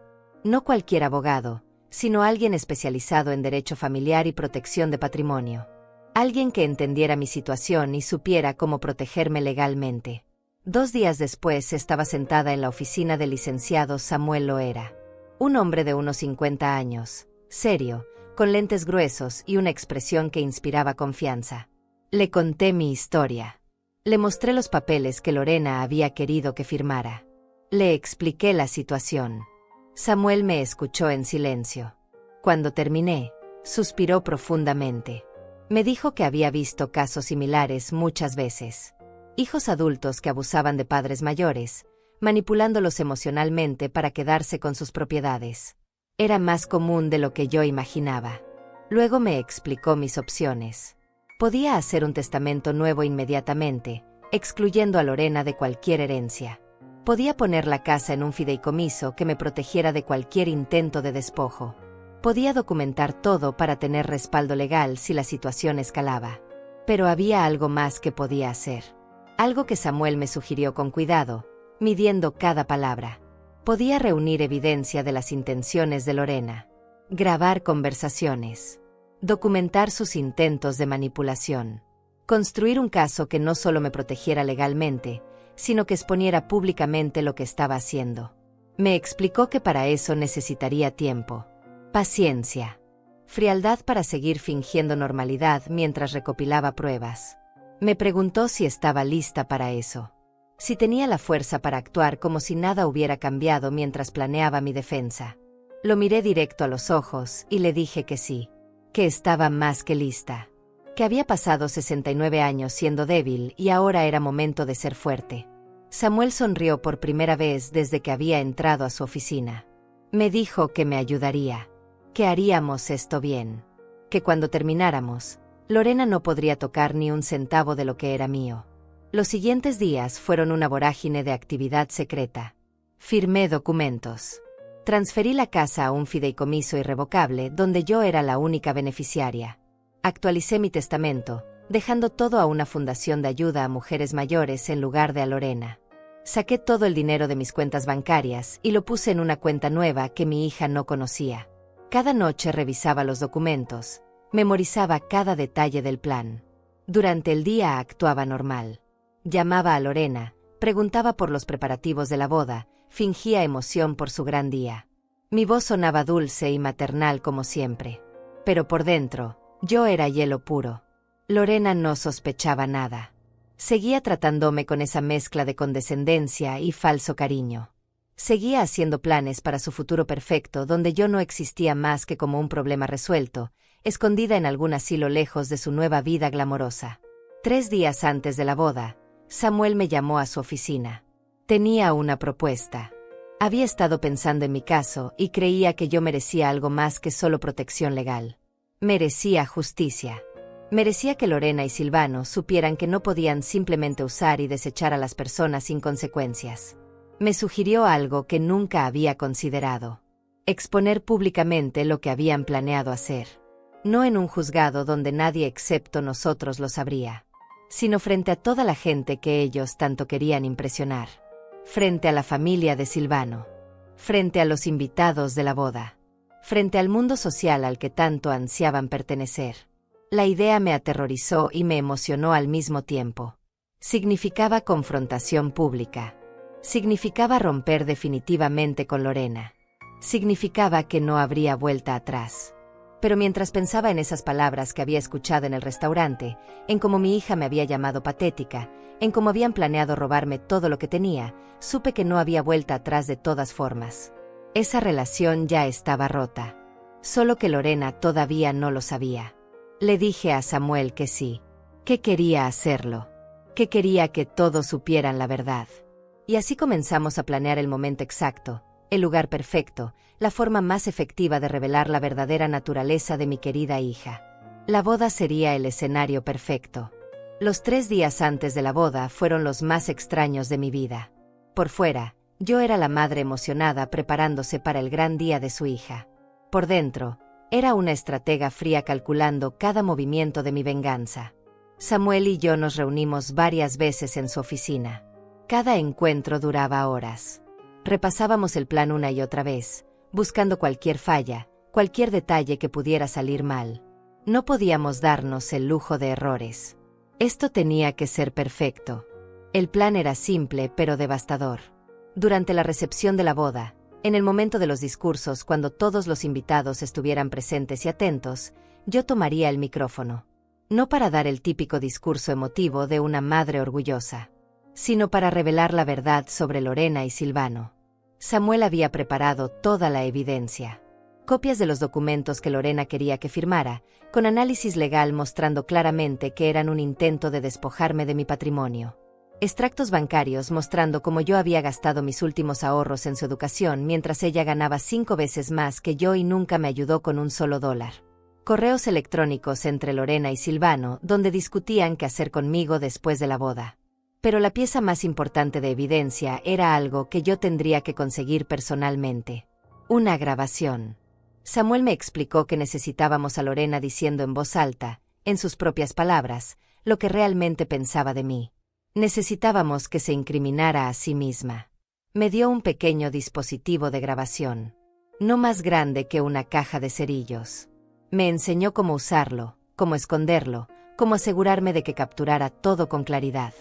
No cualquier abogado, sino alguien especializado en derecho familiar y protección de patrimonio. Alguien que entendiera mi situación y supiera cómo protegerme legalmente. 2 días después estaba sentada en la oficina del licenciado Samuel Loera. Un hombre de unos 50 años, serio, con lentes gruesos y una expresión que inspiraba confianza. Le conté mi historia. Le mostré los papeles que Lorena había querido que firmara. Le expliqué la situación. Samuel me escuchó en silencio. Cuando terminé, suspiró profundamente. Me dijo que había visto casos similares muchas veces. Hijos adultos que abusaban de padres mayores, manipulándolos emocionalmente para quedarse con sus propiedades. Era más común de lo que yo imaginaba. Luego me explicó mis opciones. Podía hacer un testamento nuevo inmediatamente, excluyendo a Lorena de cualquier herencia. Podía poner la casa en un fideicomiso que me protegiera de cualquier intento de despojo. Podía documentar todo para tener respaldo legal si la situación escalaba. Pero había algo más que podía hacer. Algo que Samuel me sugirió con cuidado, midiendo cada palabra. Podía reunir evidencia de las intenciones de Lorena. Grabar conversaciones. Documentar sus intentos de manipulación. Construir un caso que no solo me protegiera legalmente, sino que exponiera públicamente lo que estaba haciendo. Me explicó que para eso necesitaría tiempo. Paciencia. Frialdad para seguir fingiendo normalidad mientras recopilaba pruebas. Me preguntó si estaba lista para eso. Si tenía la fuerza para actuar como si nada hubiera cambiado mientras planeaba mi defensa. Lo miré directo a los ojos y le dije que sí. Que estaba más que lista. Que había pasado 69 años siendo débil y ahora era momento de ser fuerte. Samuel sonrió por primera vez desde que había entrado a su oficina. Me dijo que me ayudaría. Que haríamos esto bien. Que cuando termináramos, Lorena no podría tocar ni un centavo de lo que era mío. Los siguientes días fueron una vorágine de actividad secreta. Firmé documentos. Transferí la casa a un fideicomiso irrevocable donde yo era la única beneficiaria. Actualicé mi testamento, dejando todo a una fundación de ayuda a mujeres mayores en lugar de a Lorena. Saqué todo el dinero de mis cuentas bancarias y lo puse en una cuenta nueva que mi hija no conocía. Cada noche revisaba los documentos, memorizaba cada detalle del plan. Durante el día actuaba normal. Llamaba a Lorena, preguntaba por los preparativos de la boda, fingía emoción por su gran día. Mi voz sonaba dulce y maternal como siempre. Pero por dentro, yo era hielo puro. Lorena no sospechaba nada. Seguía tratándome con esa mezcla de condescendencia y falso cariño. Seguía haciendo planes para su futuro perfecto donde yo no existía más que como un problema resuelto, escondida en algún asilo lejos de su nueva vida glamorosa. 3 días antes de la boda, Samuel me llamó a su oficina. Tenía una propuesta. Había estado pensando en mi caso y creía que yo merecía algo más que solo protección legal. Merecía justicia. Merecía que Lorena y Silvano supieran que no podían simplemente usar y desechar a las personas sin consecuencias. Me sugirió algo que nunca había considerado. Exponer públicamente lo que habían planeado hacer. No en un juzgado donde nadie excepto nosotros lo sabría, sino frente a toda la gente que ellos tanto querían impresionar. Frente a la familia de Silvano. Frente a los invitados de la boda. Frente al mundo social al que tanto ansiaban pertenecer. La idea me aterrorizó y me emocionó al mismo tiempo. Significaba confrontación pública. Significaba romper definitivamente con Lorena. Significaba que no habría vuelta atrás. Pero mientras pensaba en esas palabras que había escuchado en el restaurante, en cómo mi hija me había llamado patética, en cómo habían planeado robarme todo lo que tenía, supe que no había vuelta atrás de todas formas. Esa relación ya estaba rota. Solo que Lorena todavía no lo sabía. Le dije a Samuel que sí, que quería hacerlo, que quería que todos supieran la verdad. Y así comenzamos a planear el momento exacto, el lugar perfecto, la forma más efectiva de revelar la verdadera naturaleza de mi querida hija. La boda sería el escenario perfecto. Los 3 días antes de la boda fueron los más extraños de mi vida. Por fuera, yo era la madre emocionada preparándose para el gran día de su hija. Por dentro, era una estratega fría calculando cada movimiento de mi venganza. Samuel y yo nos reunimos varias veces en su oficina. Cada encuentro duraba horas. Repasábamos el plan una y otra vez, buscando cualquier falla, cualquier detalle que pudiera salir mal. No podíamos darnos el lujo de errores. Esto tenía que ser perfecto. El plan era simple pero devastador. Durante la recepción de la boda, En el momento de los discursos, cuando todos los invitados estuvieran presentes y atentos, yo tomaría el micrófono. No para dar el típico discurso emotivo de una madre orgullosa, sino para revelar la verdad sobre Lorena y Silvano. Samuel había preparado toda la evidencia. Copias de los documentos que Lorena quería que firmara, con análisis legal mostrando claramente que eran un intento de despojarme de mi patrimonio. Extractos bancarios mostrando cómo yo había gastado mis últimos ahorros en su educación mientras ella ganaba 5 veces más que yo y nunca me ayudó con un solo dólar. Correos electrónicos entre Lorena y Silvano donde discutían qué hacer conmigo después de la boda. Pero la pieza más importante de evidencia era algo que yo tendría que conseguir personalmente. Una grabación. Samuel me explicó que necesitábamos a Lorena diciendo en voz alta, en sus propias palabras, lo que realmente pensaba de mí. Necesitábamos que se incriminara a sí misma. Me dio un pequeño dispositivo de grabación, no más grande que una caja de cerillos. Me enseñó cómo usarlo, cómo esconderlo, cómo asegurarme de que capturara todo con claridad.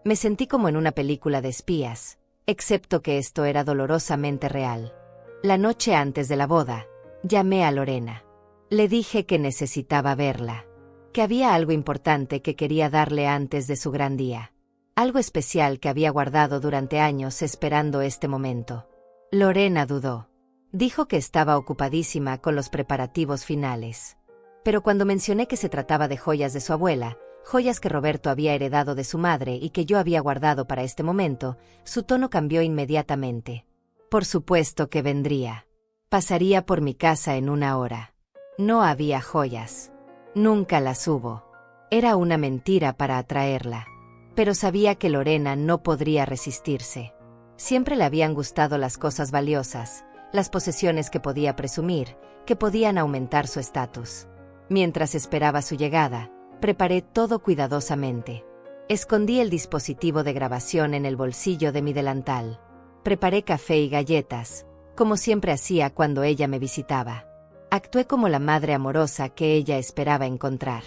Me sentí como en una película de espías, excepto que esto era dolorosamente real. La noche antes de la boda, llamé a Lorena. Le dije que necesitaba verla, que había algo importante que quería darle antes de su gran día. Algo especial que había guardado durante años esperando este momento. Lorena dudó. Dijo que estaba ocupadísima con los preparativos finales. Pero cuando mencioné que se trataba de joyas de su abuela, joyas que Roberto había heredado de su madre y que yo había guardado para este momento, su tono cambió inmediatamente. Por supuesto que vendría. Pasaría por mi casa en 1 hora. No había joyas. Nunca las hubo. Era una mentira para atraerla. Pero sabía que Lorena no podría resistirse. Siempre le habían gustado las cosas valiosas, las posesiones que podía presumir, que podían aumentar su estatus. Mientras esperaba su llegada, preparé todo cuidadosamente. Escondí el dispositivo de grabación en el bolsillo de mi delantal. Preparé café y galletas, como siempre hacía cuando ella me visitaba. Actué como la madre amorosa que ella esperaba encontrar.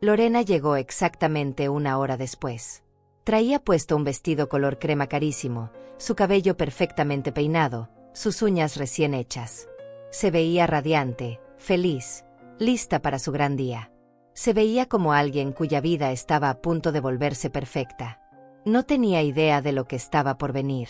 Lorena llegó exactamente 1 hora después. Traía puesto un vestido color crema carísimo, su cabello perfectamente peinado, sus uñas recién hechas. Se veía radiante, feliz, lista para su gran día. Se veía como alguien cuya vida estaba a punto de volverse perfecta. No tenía idea de lo que estaba por venir.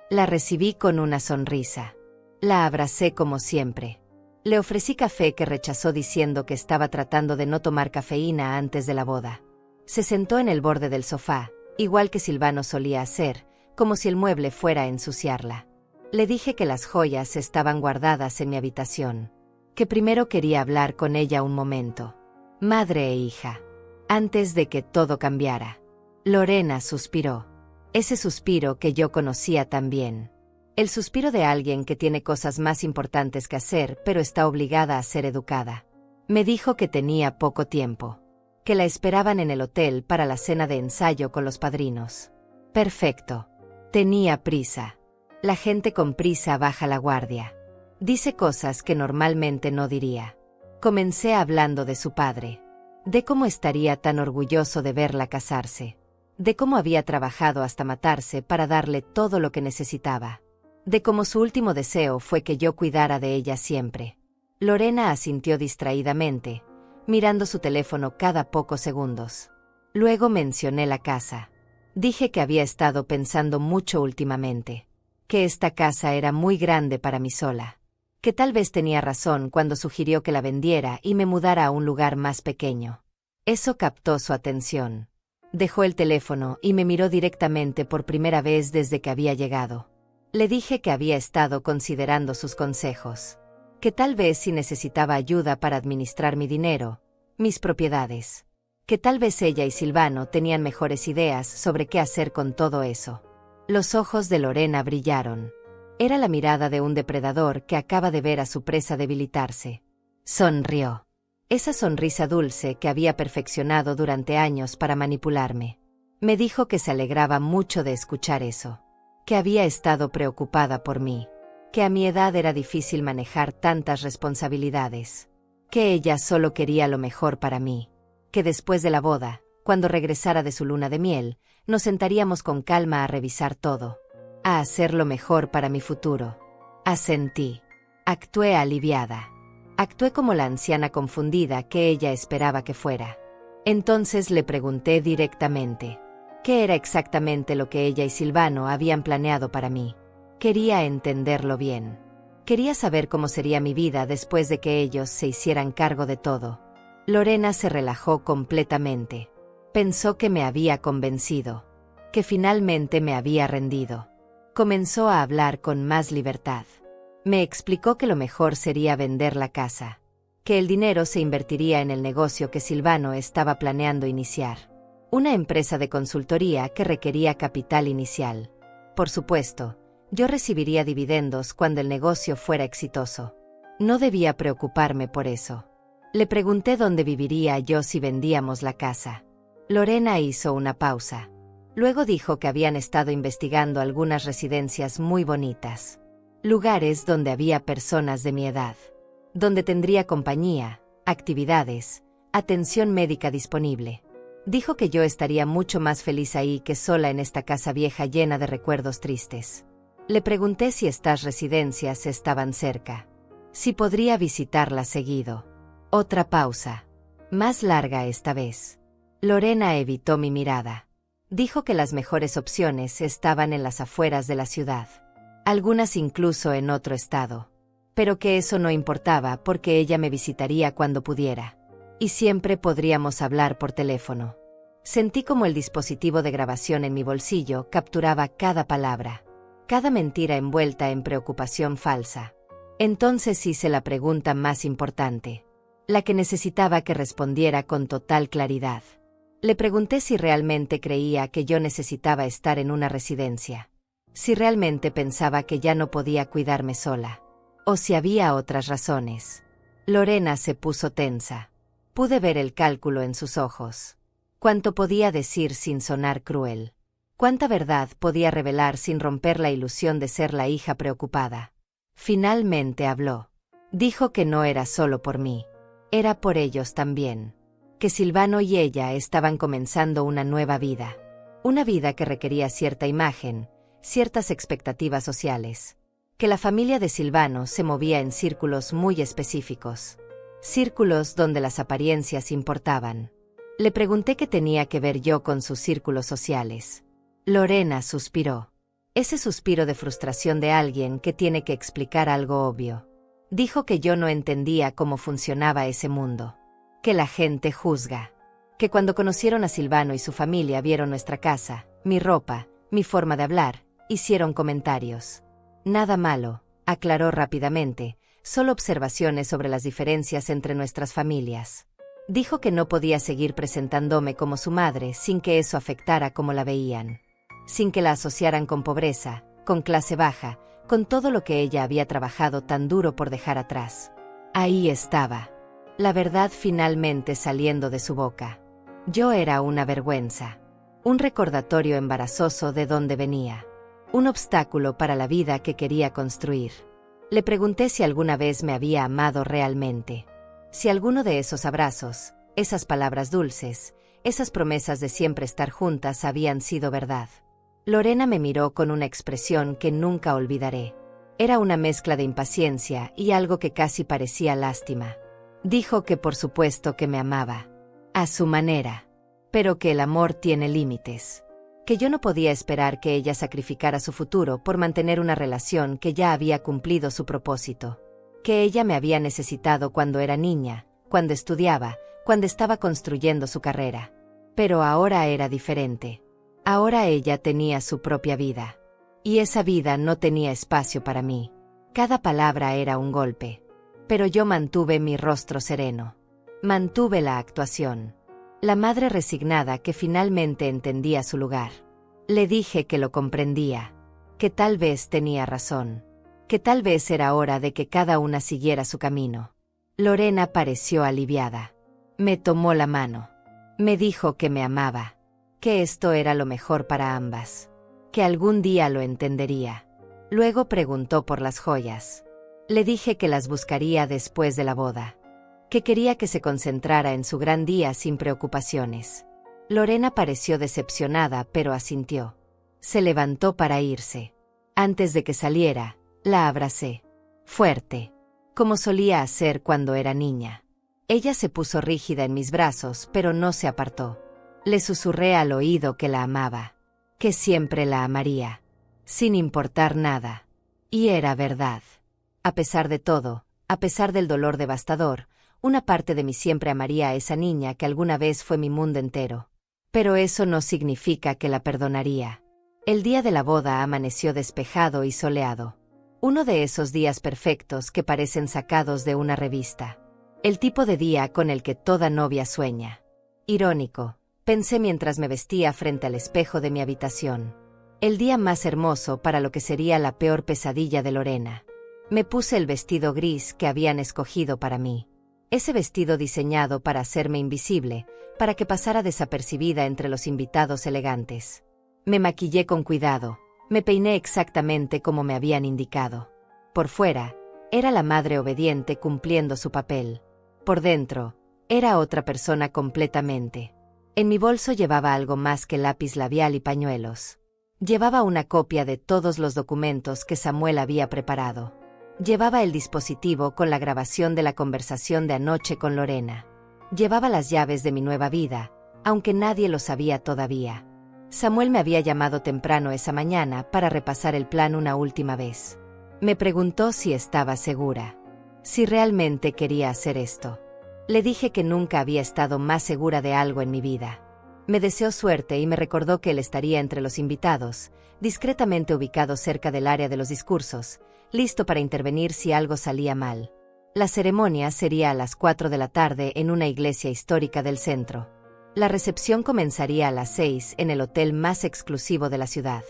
La recibí con una sonrisa. La abracé como siempre. Le ofrecí café que rechazó diciendo que estaba tratando de no tomar cafeína antes de la boda. Se sentó en el borde del sofá, igual que Silvano solía hacer, como si el mueble fuera a ensuciarla. Le dije que las joyas estaban guardadas en mi habitación, que primero quería hablar con ella un momento. Madre e hija. Antes de que todo cambiara. Lorena suspiró. Ese suspiro que yo conocía tan bien. El suspiro de alguien que tiene cosas más importantes que hacer, pero está obligada a ser educada. Me dijo que tenía poco tiempo. Que la esperaban en el hotel para la cena de ensayo con los padrinos. Perfecto. Tenía prisa. La gente con prisa baja la guardia. Dice cosas que normalmente no diría. Comencé hablando de su padre. De cómo estaría tan orgulloso de verla casarse. De cómo había trabajado hasta matarse para darle todo lo que necesitaba. De cómo su último deseo fue que yo cuidara de ella siempre. Lorena asintió distraídamente, mirando su teléfono cada pocos segundos. Luego mencioné la casa. Dije que había estado pensando mucho últimamente. Que esta casa era muy grande para mí sola. Que tal vez tenía razón cuando sugirió que la vendiera y me mudara a un lugar más pequeño. Eso captó su atención. Dejó el teléfono y me miró directamente por primera vez desde que había llegado. Le dije que había estado considerando sus consejos. Que tal vez si necesitaba ayuda para administrar mi dinero, mis propiedades. Que tal vez ella y Silvano tenían mejores ideas sobre qué hacer con todo eso. Los ojos de Lorena brillaron. Era la mirada de un depredador que acaba de ver a su presa debilitarse. Sonrió. Esa sonrisa dulce que había perfeccionado durante años para manipularme. Me dijo que se alegraba mucho de escuchar eso. Que había estado preocupada por mí. Que a mi edad era difícil manejar tantas responsabilidades. Que ella solo quería lo mejor para mí. Que después de la boda, cuando regresara de su luna de miel, nos sentaríamos con calma a revisar todo. A hacer lo mejor para mi futuro. Asentí. Actué aliviada. Actué como la anciana confundida que ella esperaba que fuera. Entonces le pregunté directamente qué era exactamente lo que ella y Silvano habían planeado para mí. Quería entenderlo bien. Quería saber cómo sería mi vida después de que ellos se hicieran cargo de todo. Lorena se relajó completamente. Pensó que me había convencido, que finalmente me había rendido. Comenzó a hablar con más libertad. Me explicó que lo mejor sería vender la casa, que el dinero se invertiría en el negocio que Silvano estaba planeando iniciar. Una empresa de consultoría que requería capital inicial. Por supuesto, yo recibiría dividendos cuando el negocio fuera exitoso. No debía preocuparme por eso. Le pregunté dónde viviría yo si vendíamos la casa. Lorena hizo una pausa. Luego dijo que habían estado investigando algunas residencias muy bonitas. Lugares donde había personas de mi edad. Donde tendría compañía, actividades, atención médica disponible. Dijo que yo estaría mucho más feliz ahí que sola en esta casa vieja llena de recuerdos tristes. Le pregunté si estas residencias estaban cerca. Si podría visitarlas seguido. Otra pausa. Más larga esta vez. Lorena evitó mi mirada. Dijo que las mejores opciones estaban en las afueras de la ciudad. Algunas incluso en otro estado. Pero que eso no importaba porque ella me visitaría cuando pudiera. Y siempre podríamos hablar por teléfono. Sentí como el dispositivo de grabación en mi bolsillo capturaba cada palabra, cada mentira envuelta en preocupación falsa. Entonces hice la pregunta más importante, la que necesitaba que respondiera con total claridad. Le pregunté si realmente creía que yo necesitaba estar en una residencia, si realmente pensaba que ya no podía cuidarme sola, o si había otras razones. Lorena se puso tensa. Pude ver el cálculo en sus ojos. Cuánto podía decir sin sonar cruel. Cuánta verdad podía revelar sin romper la ilusión de ser la hija preocupada. Finalmente habló. Dijo que no era solo por mí. Era por ellos también. Que Silvano y ella estaban comenzando una nueva vida. Una vida que requería cierta imagen, ciertas expectativas sociales. Que la familia de Silvano se movía en círculos muy específicos. Círculos donde las apariencias importaban. Le pregunté qué tenía que ver yo con sus círculos sociales. Lorena suspiró. Ese suspiro de frustración de alguien que tiene que explicar algo obvio. Dijo que yo no entendía cómo funcionaba ese mundo. Que la gente juzga. Que cuando conocieron a Silvano y su familia vieron nuestra casa, mi ropa, mi forma de hablar, hicieron comentarios. Nada malo, aclaró rápidamente. Solo observaciones sobre las diferencias entre nuestras familias. Dijo que no podía seguir presentándome como su madre sin que eso afectara cómo la veían. Sin que la asociaran con pobreza, con clase baja, con todo lo que ella había trabajado tan duro por dejar atrás. Ahí estaba. La verdad finalmente saliendo de su boca. Yo era una vergüenza. Un recordatorio embarazoso de dónde venía. Un obstáculo para la vida que quería construir. Le pregunté si alguna vez me había amado realmente. Si alguno de esos abrazos, esas palabras dulces, esas promesas de siempre estar juntas habían sido verdad. Lorena me miró con una expresión que nunca olvidaré. Era una mezcla de impaciencia y algo que casi parecía lástima. Dijo que por supuesto que me amaba. A su manera. Pero que el amor tiene límites. Que yo no podía esperar que ella sacrificara su futuro por mantener una relación que ya había cumplido su propósito. Que ella me había necesitado cuando era niña, cuando estudiaba, cuando estaba construyendo su carrera. Pero ahora era diferente. Ahora ella tenía su propia vida. Y esa vida no tenía espacio para mí. Cada palabra era un golpe. Pero yo mantuve mi rostro sereno. Mantuve la actuación. La madre resignada que finalmente entendía su lugar. Le dije que lo comprendía, que tal vez tenía razón, que tal vez era hora de que cada una siguiera su camino. Lorena pareció aliviada. Me tomó la mano. Me dijo que me amaba, que esto era lo mejor para ambas, que algún día lo entendería. Luego preguntó por las joyas. Le dije que las buscaría después de la boda. Que quería que se concentrara en su gran día sin preocupaciones. Lorena pareció decepcionada, pero asintió. Se levantó para irse. Antes de que saliera, La abracé. Fuerte. Como solía hacer cuando era niña. Ella se puso rígida en mis brazos, pero no se apartó. Le susurré al oído que la amaba. Que siempre la amaría. Sin importar nada. Y era verdad. A pesar de todo, a pesar del dolor devastador, una parte de mí siempre amaría a esa niña que alguna vez fue mi mundo entero. Pero eso no significa que la perdonaría. El día de la boda amaneció despejado y soleado. Uno de esos días perfectos que parecen sacados de una revista. El tipo de día con el que toda novia sueña. Irónico, pensé mientras me vestía frente al espejo de mi habitación. El día más hermoso para lo que sería la peor pesadilla de Lorena. Me puse el vestido gris que habían escogido para mí. Ese vestido diseñado para hacerme invisible, para que pasara desapercibida entre los invitados elegantes. Me maquillé con cuidado, me peiné exactamente como me habían indicado. Por fuera, era la madre obediente cumpliendo su papel. Por dentro, era otra persona completamente. En mi bolso llevaba algo más que lápiz labial y pañuelos. Llevaba una copia de todos los documentos que Samuel había preparado. Llevaba el dispositivo con la grabación de la conversación de anoche con Lorena. Llevaba las llaves de mi nueva vida, aunque nadie lo sabía todavía. Samuel me había llamado temprano esa mañana para repasar el plan una última vez. Me preguntó si estaba segura. Si realmente quería hacer esto. Le dije que nunca había estado más segura de algo en mi vida. Me deseó suerte y me recordó que él estaría entre los invitados, discretamente ubicado cerca del área de los discursos, listo para intervenir si algo salía mal. La ceremonia sería a las 4 de la tarde en una iglesia histórica del centro. La recepción comenzaría a las 6 en el hotel más exclusivo de la ciudad.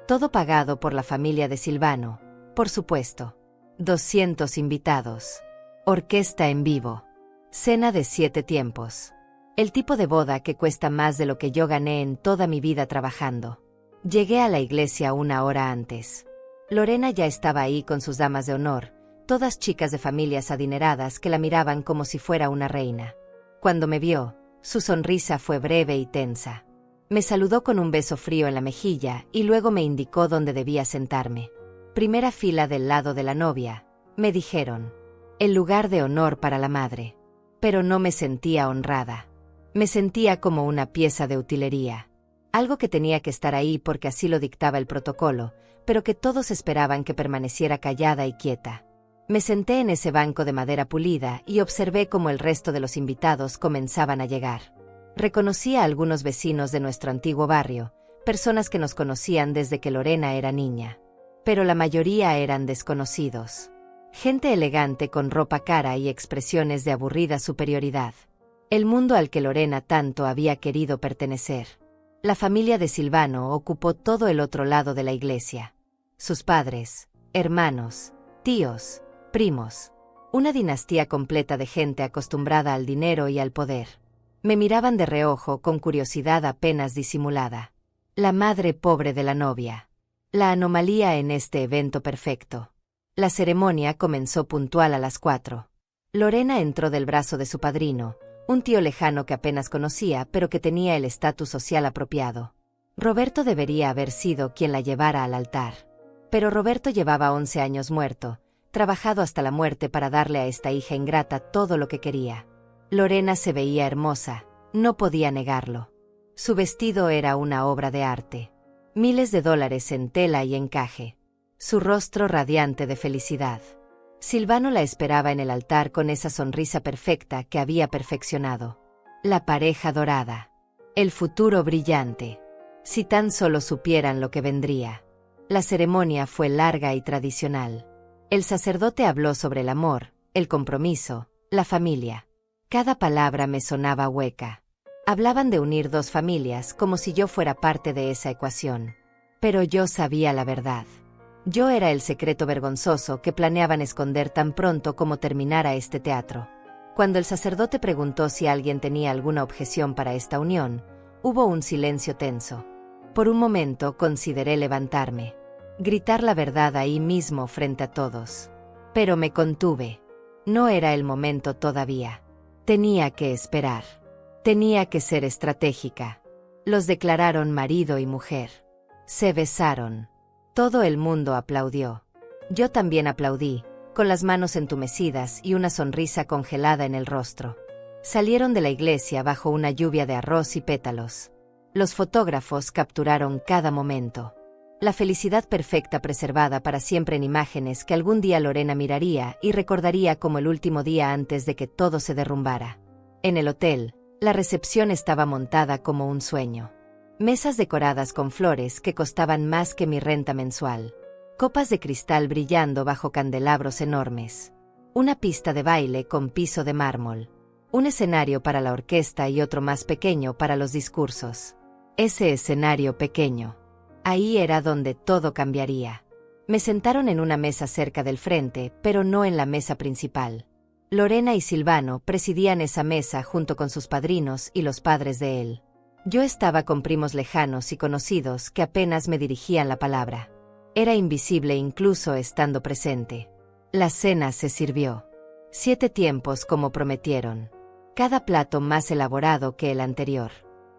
Todo pagado por la familia de Silvano, por supuesto. 200 invitados. Orquesta en vivo. Cena de 7 tiempos. El tipo de boda que cuesta más de lo que yo gané en toda mi vida trabajando. Llegué a la iglesia una hora antes. Lorena ya estaba ahí con sus damas de honor, todas chicas de familias adineradas que la miraban como si fuera una reina. Cuando me vio, su sonrisa fue breve y tensa. Me saludó con un beso frío en la mejilla y luego me indicó dónde debía sentarme. Primera fila del lado de la novia, me dijeron. El lugar de honor para la madre. Pero no me sentía honrada. Me sentía como una pieza de utilería. Algo que tenía que estar ahí porque así lo dictaba el protocolo, pero que todos esperaban que permaneciera callada y quieta. Me senté en ese banco de madera pulida y observé cómo el resto de los invitados comenzaban a llegar. Reconocí a algunos vecinos de nuestro antiguo barrio, personas que nos conocían desde que Lorena era niña. Pero la mayoría eran desconocidos. Gente elegante con ropa cara y expresiones de aburrida superioridad. El mundo al que Lorena tanto había querido pertenecer. La familia de Silvano ocupó todo el otro lado de la iglesia. Sus padres, hermanos, tíos, primos. Una dinastía completa de gente acostumbrada al dinero y al poder. Me miraban de reojo con curiosidad apenas disimulada. La madre pobre de la novia. La anomalía en este evento perfecto. La ceremonia comenzó puntual a las 4. Lorena entró del brazo de su padrino, un tío lejano que apenas conocía pero que tenía el estatus social apropiado. Roberto debería haber sido quien la llevara al altar. Pero Roberto llevaba 11 años muerto, trabajado hasta la muerte para darle a esta hija ingrata todo lo que quería. Lorena se veía hermosa, no podía negarlo. Su vestido era una obra de arte. Miles de dólares en tela y encaje. Su rostro radiante de felicidad. Silvano la esperaba en el altar con esa sonrisa perfecta que había perfeccionado. La pareja dorada. El futuro brillante. Si tan solo supieran lo que vendría. La ceremonia fue larga y tradicional. El sacerdote habló sobre el amor, el compromiso, la familia. Cada palabra me sonaba hueca. Hablaban de unir dos familias como si yo fuera parte de esa ecuación. Pero yo sabía la verdad. Yo era el secreto vergonzoso que planeaban esconder tan pronto como terminara este teatro. Cuando el sacerdote preguntó si alguien tenía alguna objeción para esta unión, hubo un silencio tenso. Por un momento consideré levantarme. Gritar la verdad ahí mismo frente a todos. Pero me contuve. No era el momento todavía. Tenía que esperar. Tenía que ser estratégica. Los declararon marido y mujer. Se besaron. Todo el mundo aplaudió. Yo también aplaudí, con las manos entumecidas y una sonrisa congelada en el rostro. Salieron de la iglesia bajo una lluvia de arroz y pétalos. Los fotógrafos capturaron cada momento. La felicidad perfecta preservada para siempre en imágenes que algún día Lorena miraría y recordaría como el último día antes de que todo se derrumbara. En el hotel, la recepción estaba montada como un sueño. Mesas decoradas con flores que costaban más que mi renta mensual. Copas de cristal brillando bajo candelabros enormes. Una pista de baile con piso de mármol. Un escenario para la orquesta y otro más pequeño para los discursos. Ese escenario pequeño. Ahí era donde todo cambiaría. Me sentaron en una mesa cerca del frente, pero no en la mesa principal. Lorena y Silvano presidían esa mesa junto con sus padrinos y los padres de él. Yo estaba con primos lejanos y conocidos que apenas me dirigían la palabra. Era invisible incluso estando presente. La cena se sirvió. 7 tiempos como prometieron. Cada plato más elaborado que el anterior.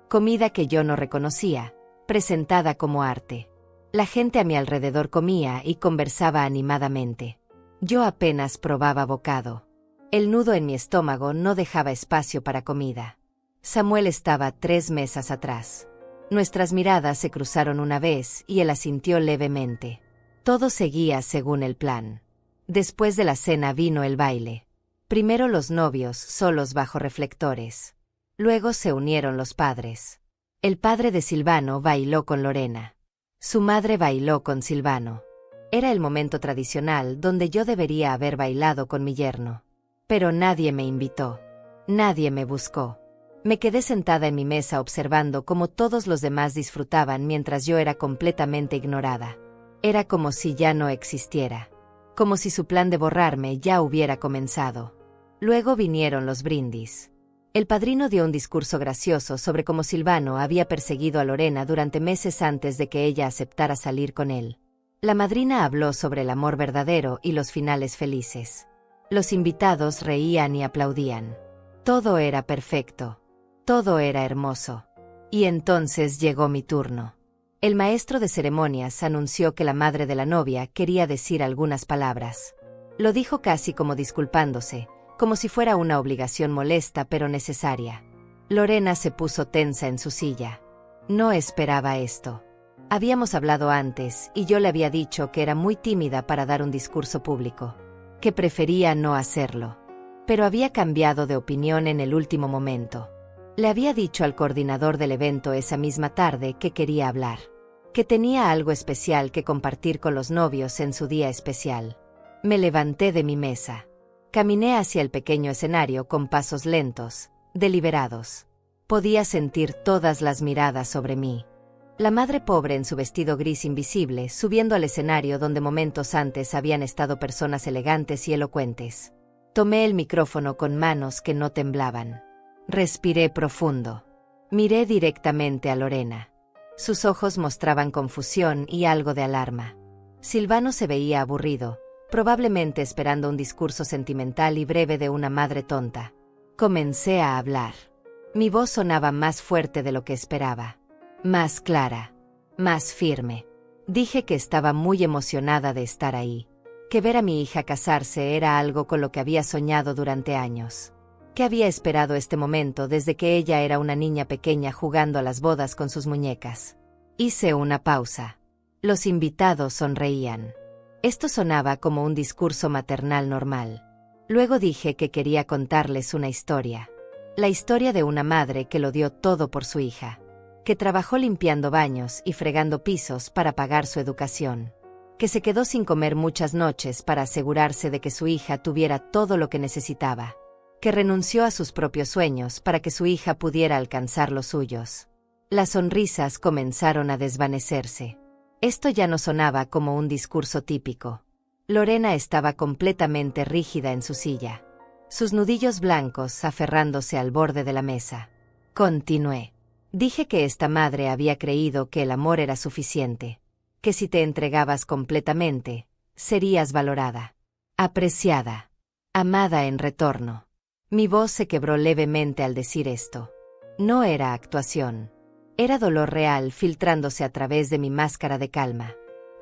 Comida que yo no reconocía, presentada como arte. La gente a mi alrededor comía y conversaba animadamente. Yo apenas probaba bocado. El nudo en mi estómago no dejaba espacio para comida. Samuel estaba 3 mesas atrás. Nuestras miradas se cruzaron una vez y él asintió levemente. Todo seguía según el plan. Después de la cena vino el baile. Primero los novios solos bajo reflectores. Luego se unieron los padres. El padre de Silvano bailó con Lorena. Su madre bailó con Silvano. Era el momento tradicional donde yo debería haber bailado con mi yerno. Pero nadie me invitó. Nadie me buscó. Me quedé sentada en mi mesa observando cómo todos los demás disfrutaban mientras yo era completamente ignorada. Era como si ya no existiera. Como si su plan de borrarme ya hubiera comenzado. Luego vinieron los brindis. El padrino dio un discurso gracioso sobre cómo Silvano había perseguido a Lorena durante meses antes de que ella aceptara salir con él. La madrina habló sobre el amor verdadero y los finales felices. Los invitados reían y aplaudían. Todo era perfecto. Todo era hermoso. Y entonces llegó mi turno. El maestro de ceremonias anunció que la madre de la novia quería decir algunas palabras. Lo dijo casi como disculpándose, como si fuera una obligación molesta pero necesaria. Lorena se puso tensa en su silla. No esperaba esto. Habíamos hablado antes y yo le había dicho que era muy tímida para dar un discurso público, que prefería no hacerlo. Pero había cambiado de opinión en el último momento. Le había dicho al coordinador del evento esa misma tarde que quería hablar, que tenía algo especial que compartir con los novios en su día especial. Me levanté de mi mesa. Caminé hacia el pequeño escenario con pasos lentos, deliberados. Podía sentir todas las miradas sobre mí. La madre pobre en su vestido gris invisible subiendo al escenario donde momentos antes habían estado personas elegantes y elocuentes. Tomé el micrófono con manos que no temblaban. Respiré profundo. Miré directamente a Lorena. Sus ojos mostraban confusión y algo de alarma. Silvano se veía aburrido, probablemente esperando un discurso sentimental y breve de una madre tonta. Comencé a hablar. Mi voz sonaba más fuerte de lo que esperaba. Más clara. Más firme. Dije que estaba muy emocionada de estar ahí. Que ver a mi hija casarse era algo con lo que había soñado durante años. Que había esperado este momento desde que ella era una niña pequeña jugando a las bodas con sus muñecas. Hice una pausa. Los invitados sonreían. Esto sonaba como un discurso maternal normal. Luego dije que quería contarles una historia. La historia de una madre que lo dio todo por su hija. Que trabajó limpiando baños y fregando pisos para pagar su educación. Que se quedó sin comer muchas noches para asegurarse de que su hija tuviera todo lo que necesitaba. Que renunció a sus propios sueños para que su hija pudiera alcanzar los suyos. Las sonrisas comenzaron a desvanecerse. Esto ya no sonaba como un discurso típico. Lorena estaba completamente rígida en su silla. Sus nudillos blancos aferrándose al borde de la mesa. Continué. Dije que esta madre había creído que el amor era suficiente. Que si te entregabas completamente, serías valorada. Apreciada. Amada en retorno. Mi voz se quebró levemente al decir esto. No era actuación. Era dolor real filtrándose a través de mi máscara de calma.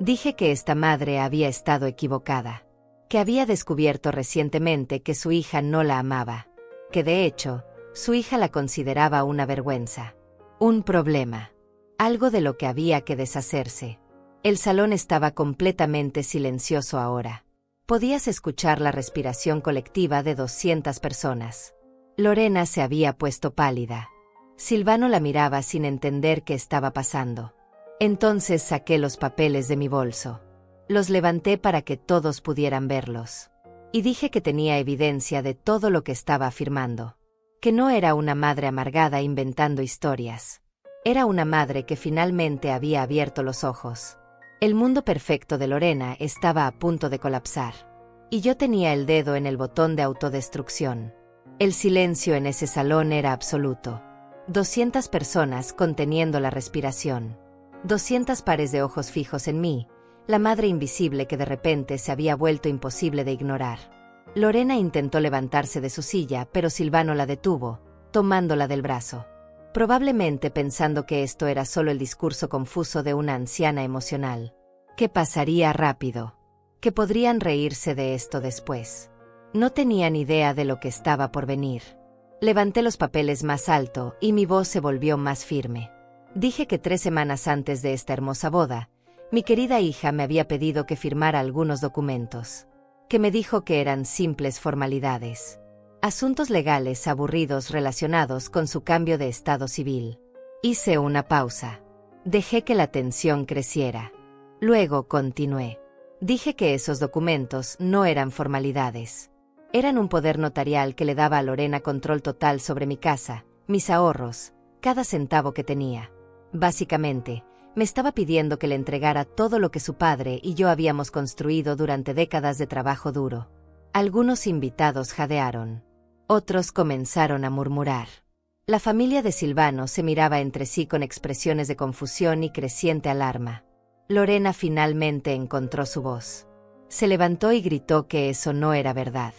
Dije que esta madre había estado equivocada, que había descubierto recientemente que su hija no la amaba, que de hecho, su hija la consideraba una vergüenza, un problema, algo de lo que había que deshacerse. El salón estaba completamente silencioso ahora. Podías escuchar la respiración colectiva de 200 personas. Lorena se había puesto pálida. Silvano la miraba sin entender qué estaba pasando. Entonces saqué los papeles de mi bolso. Los levanté para que todos pudieran verlos. Y dije que tenía evidencia de todo lo que estaba afirmando. Que no era una madre amargada inventando historias. Era una madre que finalmente había abierto los ojos. El mundo perfecto de Lorena estaba a punto de colapsar. Y yo tenía el dedo en el botón de autodestrucción. El silencio en ese salón era absoluto. 200 personas conteniendo la respiración. 200 pares de ojos fijos en mí, la madre invisible que de repente se había vuelto imposible de ignorar. Lorena intentó levantarse de su silla, pero Silvano la detuvo, tomándola del brazo. Probablemente pensando que esto era solo el discurso confuso de una anciana emocional. Que pasaría rápido. Que podrían reírse de esto después. No tenían idea de lo que estaba por venir. Levanté los papeles más alto y mi voz se volvió más firme. Dije que 3 semanas antes de esta hermosa boda, mi querida hija me había pedido que firmara algunos documentos. Que me dijo que eran simples formalidades. Asuntos legales aburridos relacionados con su cambio de estado civil. Hice una pausa. Dejé que la tensión creciera. Luego continué. Dije que esos documentos no eran formalidades. Eran un poder notarial que le daba a Lorena control total sobre mi casa, mis ahorros, cada centavo que tenía. Básicamente, me estaba pidiendo que le entregara todo lo que su padre y yo habíamos construido durante décadas de trabajo duro. Algunos invitados jadearon. Otros comenzaron a murmurar. La familia de Silvano se miraba entre sí con expresiones de confusión y creciente alarma. Lorena finalmente encontró su voz. Se levantó y gritó que eso no era verdad.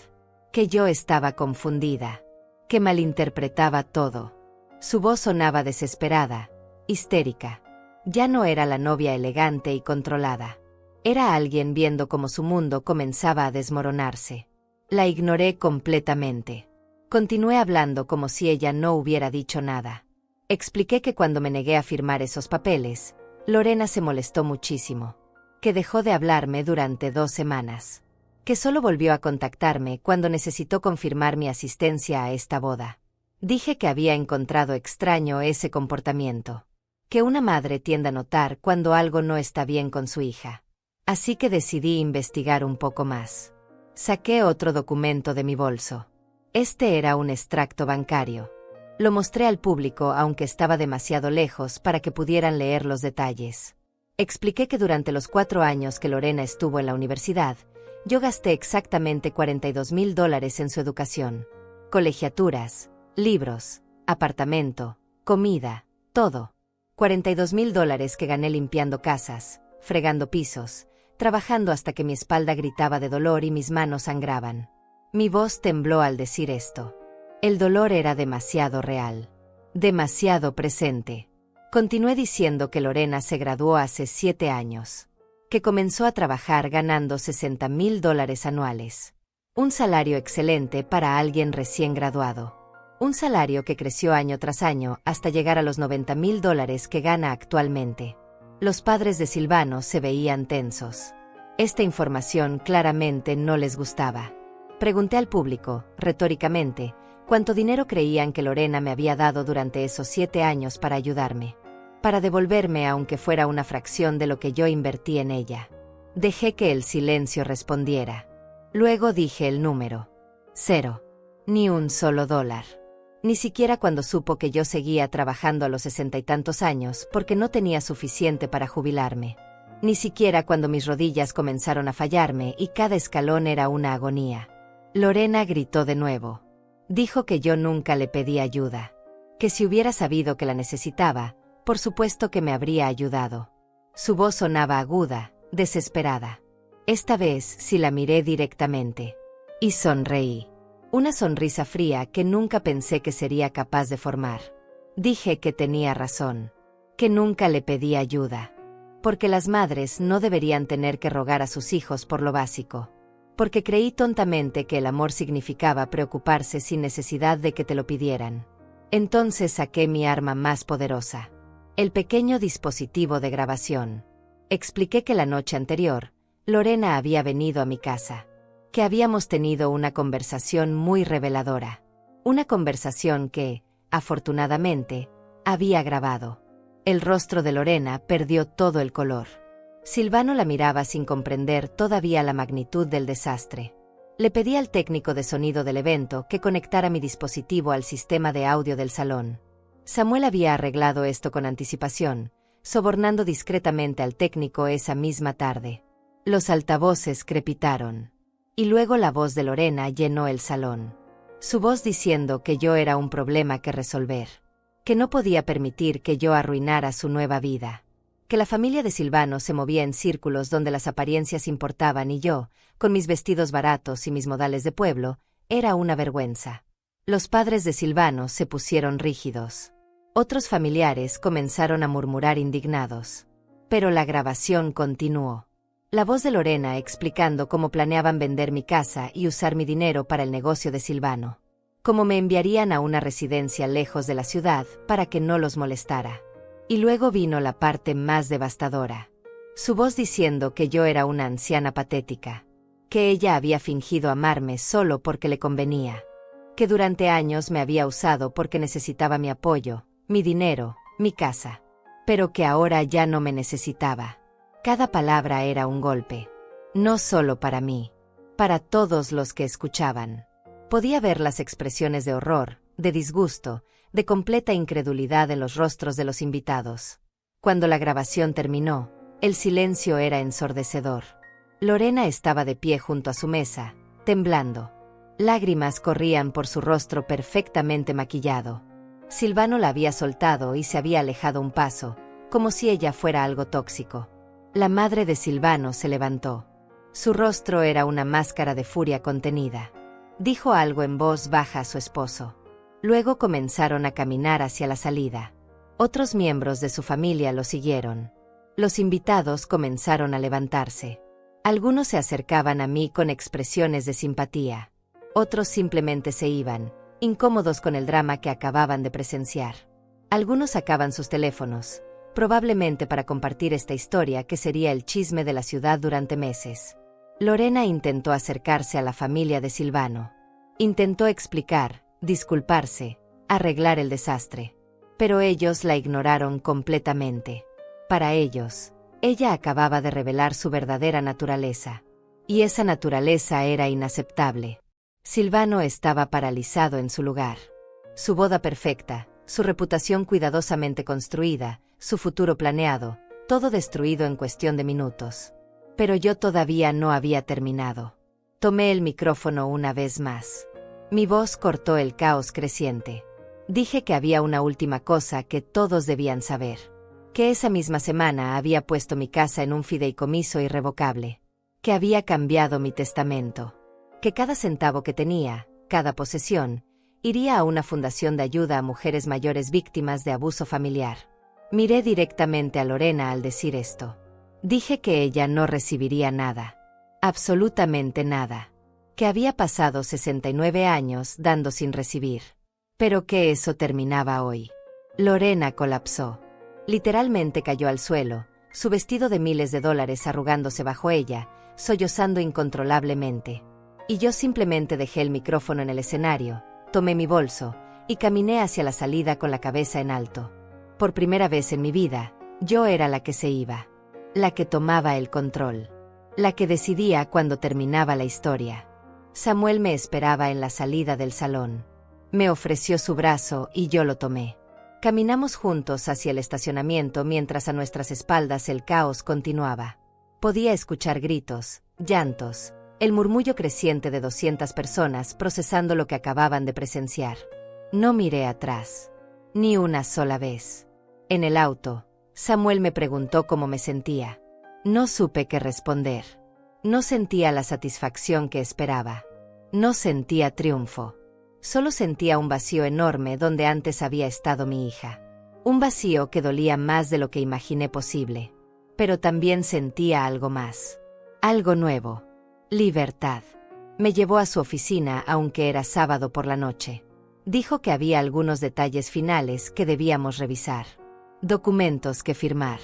Que yo estaba confundida. Que malinterpretaba todo. Su voz sonaba desesperada, histérica. Ya no era la novia elegante y controlada. Era alguien viendo cómo su mundo comenzaba a desmoronarse. La ignoré completamente. Continué hablando como si ella no hubiera dicho nada. Expliqué que cuando me negué a firmar esos papeles, Lorena se molestó muchísimo. Que dejó de hablarme durante 2 semanas. Que solo volvió a contactarme cuando necesitó confirmar mi asistencia a esta boda. Dije que había encontrado extraño ese comportamiento. Que una madre tiende a notar cuando algo no está bien con su hija. Así que decidí investigar un poco más. Saqué otro documento de mi bolso. Este era un extracto bancario. Lo mostré al público aunque estaba demasiado lejos para que pudieran leer los detalles. Expliqué que durante los 4 años que Lorena estuvo en la universidad, yo gasté exactamente $42,000 en su educación. Colegiaturas, libros, apartamento, comida, todo. $42,000 que gané limpiando casas, fregando pisos, trabajando hasta que mi espalda gritaba de dolor y mis manos sangraban. Mi voz tembló al decir esto. El dolor era demasiado real. Demasiado presente. Continué diciendo que Lorena se graduó hace 7 años. Que comenzó a trabajar ganando $60,000 anuales. Un salario excelente para alguien recién graduado. Un salario que creció año tras año hasta llegar a los $90,000 que gana actualmente. Los padres de Silvano se veían tensos. Esta información claramente no les gustaba. Pregunté al público, retóricamente, cuánto dinero creían que Lorena me había dado durante esos 7 años para ayudarme. Para devolverme aunque fuera una fracción de lo que yo invertí en ella. Dejé que el silencio respondiera. Luego dije el número. 0. Ni un solo dólar. Ni siquiera cuando supo que yo seguía trabajando a los 60 y tantos años porque no tenía suficiente para jubilarme. Ni siquiera cuando mis rodillas comenzaron a fallarme y cada escalón era una agonía. Lorena gritó de nuevo. Dijo que yo nunca le pedí ayuda. Que si hubiera sabido que la necesitaba, por supuesto que me habría ayudado. Su voz sonaba aguda, desesperada. Esta vez sí la miré directamente. Y sonreí. Una sonrisa fría que nunca pensé que sería capaz de formar. Dije que tenía razón. Que nunca le pedí ayuda. Porque las madres no deberían tener que rogar a sus hijos por lo básico. Porque creí tontamente que el amor significaba preocuparse sin necesidad de que te lo pidieran. Entonces saqué mi arma más poderosa. El pequeño dispositivo de grabación. Expliqué que la noche anterior, Lorena había venido a mi casa. Que habíamos tenido una conversación muy reveladora. Una conversación que, afortunadamente, había grabado. El rostro de Lorena perdió todo el color. Silvano la miraba sin comprender todavía la magnitud del desastre. Le pedí al técnico de sonido del evento que conectara mi dispositivo al sistema de audio del salón. Samuel había arreglado esto con anticipación, sobornando discretamente al técnico esa misma tarde. Los altavoces crepitaron. Y luego la voz de Lorena llenó el salón. Su voz diciendo que yo era un problema que resolver. Que no podía permitir que yo arruinara su nueva vida. Que la familia de Silvano se movía en círculos donde las apariencias importaban y yo, con mis vestidos baratos y mis modales de pueblo, era una vergüenza. Los padres de Silvano se pusieron rígidos. Otros familiares comenzaron a murmurar indignados. Pero la grabación continuó. La voz de Lorena explicando cómo planeaban vender mi casa y usar mi dinero para el negocio de Silvano. Cómo me enviarían a una residencia lejos de la ciudad para que no los molestara. Y luego vino la parte más devastadora. Su voz diciendo que yo era una anciana patética. Que ella había fingido amarme solo porque le convenía. Que durante años me había usado porque necesitaba mi apoyo, mi dinero, mi casa. Pero que ahora ya no me necesitaba. Cada palabra era un golpe. No solo para mí. Para todos los que escuchaban. Podía ver las expresiones de horror, de disgusto, de completa incredulidad en los rostros de los invitados. Cuando la grabación terminó, el silencio era ensordecedor. Lorena estaba de pie junto a su mesa, temblando. Lágrimas corrían por su rostro perfectamente maquillado. Silvano la había soltado y se había alejado un paso, como si ella fuera algo tóxico. La madre de Silvano se levantó. Su rostro era una máscara de furia contenida. Dijo algo en voz baja a su esposo. Luego comenzaron a caminar hacia la salida. Otros miembros de su familia lo siguieron. Los invitados comenzaron a levantarse. Algunos se acercaban a mí con expresiones de simpatía. Otros simplemente se iban, incómodos con el drama que acababan de presenciar. Algunos sacaban sus teléfonos, probablemente para compartir esta historia que sería el chisme de la ciudad durante meses. Lorena intentó acercarse a la familia de Silvano. Intentó explicar, disculparse, arreglar el desastre. Pero ellos la ignoraron completamente. Para ellos, ella acababa de revelar su verdadera naturaleza. Y esa naturaleza era inaceptable. Silvano estaba paralizado en su lugar. Su boda perfecta, su reputación cuidadosamente construida, su futuro planeado, todo destruido en cuestión de minutos. Pero yo todavía no había terminado. Tomé el micrófono una vez más. Mi voz cortó el caos creciente. Dije que había una última cosa que todos debían saber. Que esa misma semana había puesto mi casa en un fideicomiso irrevocable. Que había cambiado mi testamento. Que cada centavo que tenía, cada posesión, iría a una fundación de ayuda a mujeres mayores víctimas de abuso familiar. Miré directamente a Lorena al decir esto. Dije que ella no recibiría nada. Absolutamente nada. Que había pasado 69 años dando sin recibir. Pero que eso terminaba hoy. Lorena colapsó. Literalmente cayó al suelo, su vestido de miles de dólares arrugándose bajo ella, sollozando incontrolablemente. Y yo simplemente dejé el micrófono en el escenario, tomé mi bolso, y caminé hacia la salida con la cabeza en alto. Por primera vez en mi vida, yo era la que se iba. La que tomaba el control. La que decidía cuando terminaba la historia. Samuel me esperaba en la salida del salón. Me ofreció su brazo y yo lo tomé. Caminamos juntos hacia el estacionamiento mientras a nuestras espaldas el caos continuaba. Podía escuchar gritos, llantos, el murmullo creciente de 200 personas procesando lo que acababan de presenciar. No miré atrás. Ni una sola vez. En el auto, Samuel me preguntó cómo me sentía. No supe qué responder. No sentía la satisfacción que esperaba. No sentía triunfo. Solo sentía un vacío enorme donde antes había estado mi hija. Un vacío que dolía más de lo que imaginé posible. Pero también sentía algo más. Algo nuevo. Libertad. Me llevó a su oficina aunque era sábado por la noche. Dijo que había algunos detalles finales que debíamos revisar. Documentos que firmar.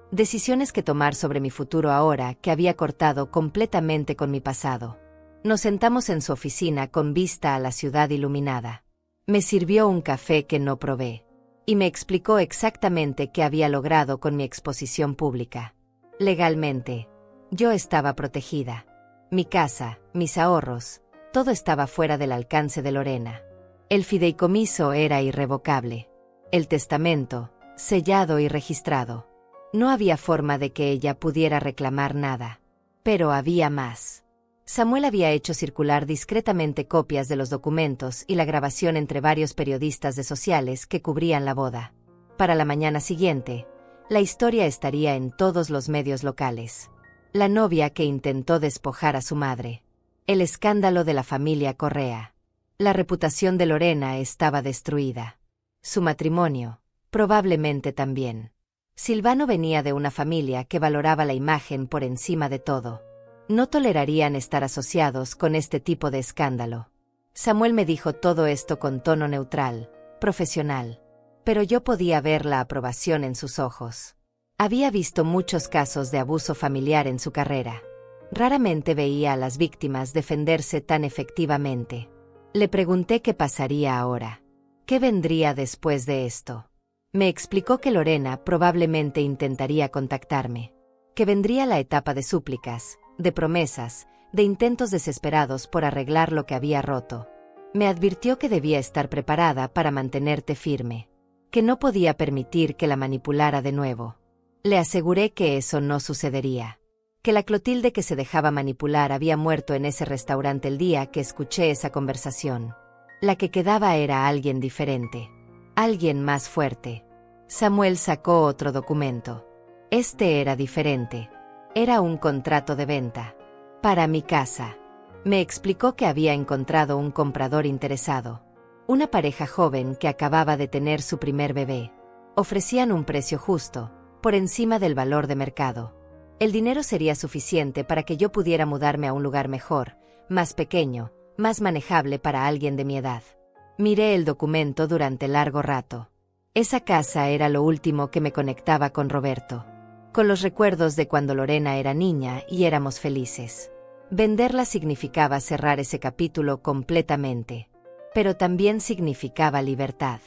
Decisiones que tomar sobre mi futuro ahora que había cortado completamente con mi pasado. Nos sentamos en su oficina con vista a la ciudad iluminada. Me sirvió un café que no probé. Y me explicó exactamente qué había logrado con mi exposición pública. Legalmente, yo estaba protegida. Mi casa, mis ahorros, todo estaba fuera del alcance de Lorena. El fideicomiso era irrevocable. El testamento, sellado y registrado. No había forma de que ella pudiera reclamar nada. Pero había más. Samuel había hecho circular discretamente copias de los documentos y la grabación entre varios periodistas de sociales que cubrían la boda. Para la mañana siguiente, la historia estaría en todos los medios locales. La novia que intentó despojar a su madre. El escándalo de la familia Correa. La reputación de Lorena estaba destruida. Su matrimonio, probablemente también. Silvano venía de una familia que valoraba la imagen por encima de todo. No tolerarían estar asociados con este tipo de escándalo. Samuel me dijo todo esto con tono neutral, profesional. Pero yo podía ver la aprobación en sus ojos. Había visto muchos casos de abuso familiar en su carrera. Raramente veía a las víctimas defenderse tan efectivamente. Le pregunté qué pasaría ahora. ¿Qué vendría después de esto? Me explicó que Lorena probablemente intentaría contactarme. Que vendría la etapa de súplicas, de promesas, de intentos desesperados por arreglar lo que había roto. Me advirtió que debía estar preparada para mantenerte firme. Que no podía permitir que la manipulara de nuevo. Le aseguré que eso no sucedería. Que la Clotilde que se dejaba manipular había muerto en ese restaurante el día que escuché esa conversación. La que quedaba era alguien diferente. Alguien más fuerte. Samuel sacó otro documento. Este era diferente. Era un contrato de venta. Para mi casa. Me explicó que había encontrado un comprador interesado. Una pareja joven que acababa de tener su primer bebé. Ofrecían un precio justo, por encima del valor de mercado. El dinero sería suficiente para que yo pudiera mudarme a un lugar mejor, más pequeño, más manejable para alguien de mi edad. Miré el documento durante largo rato. Esa casa era lo último que me conectaba con Roberto. Con los recuerdos de cuando Lorena era niña y éramos felices. Venderla significaba cerrar ese capítulo completamente. Pero también significaba libertad.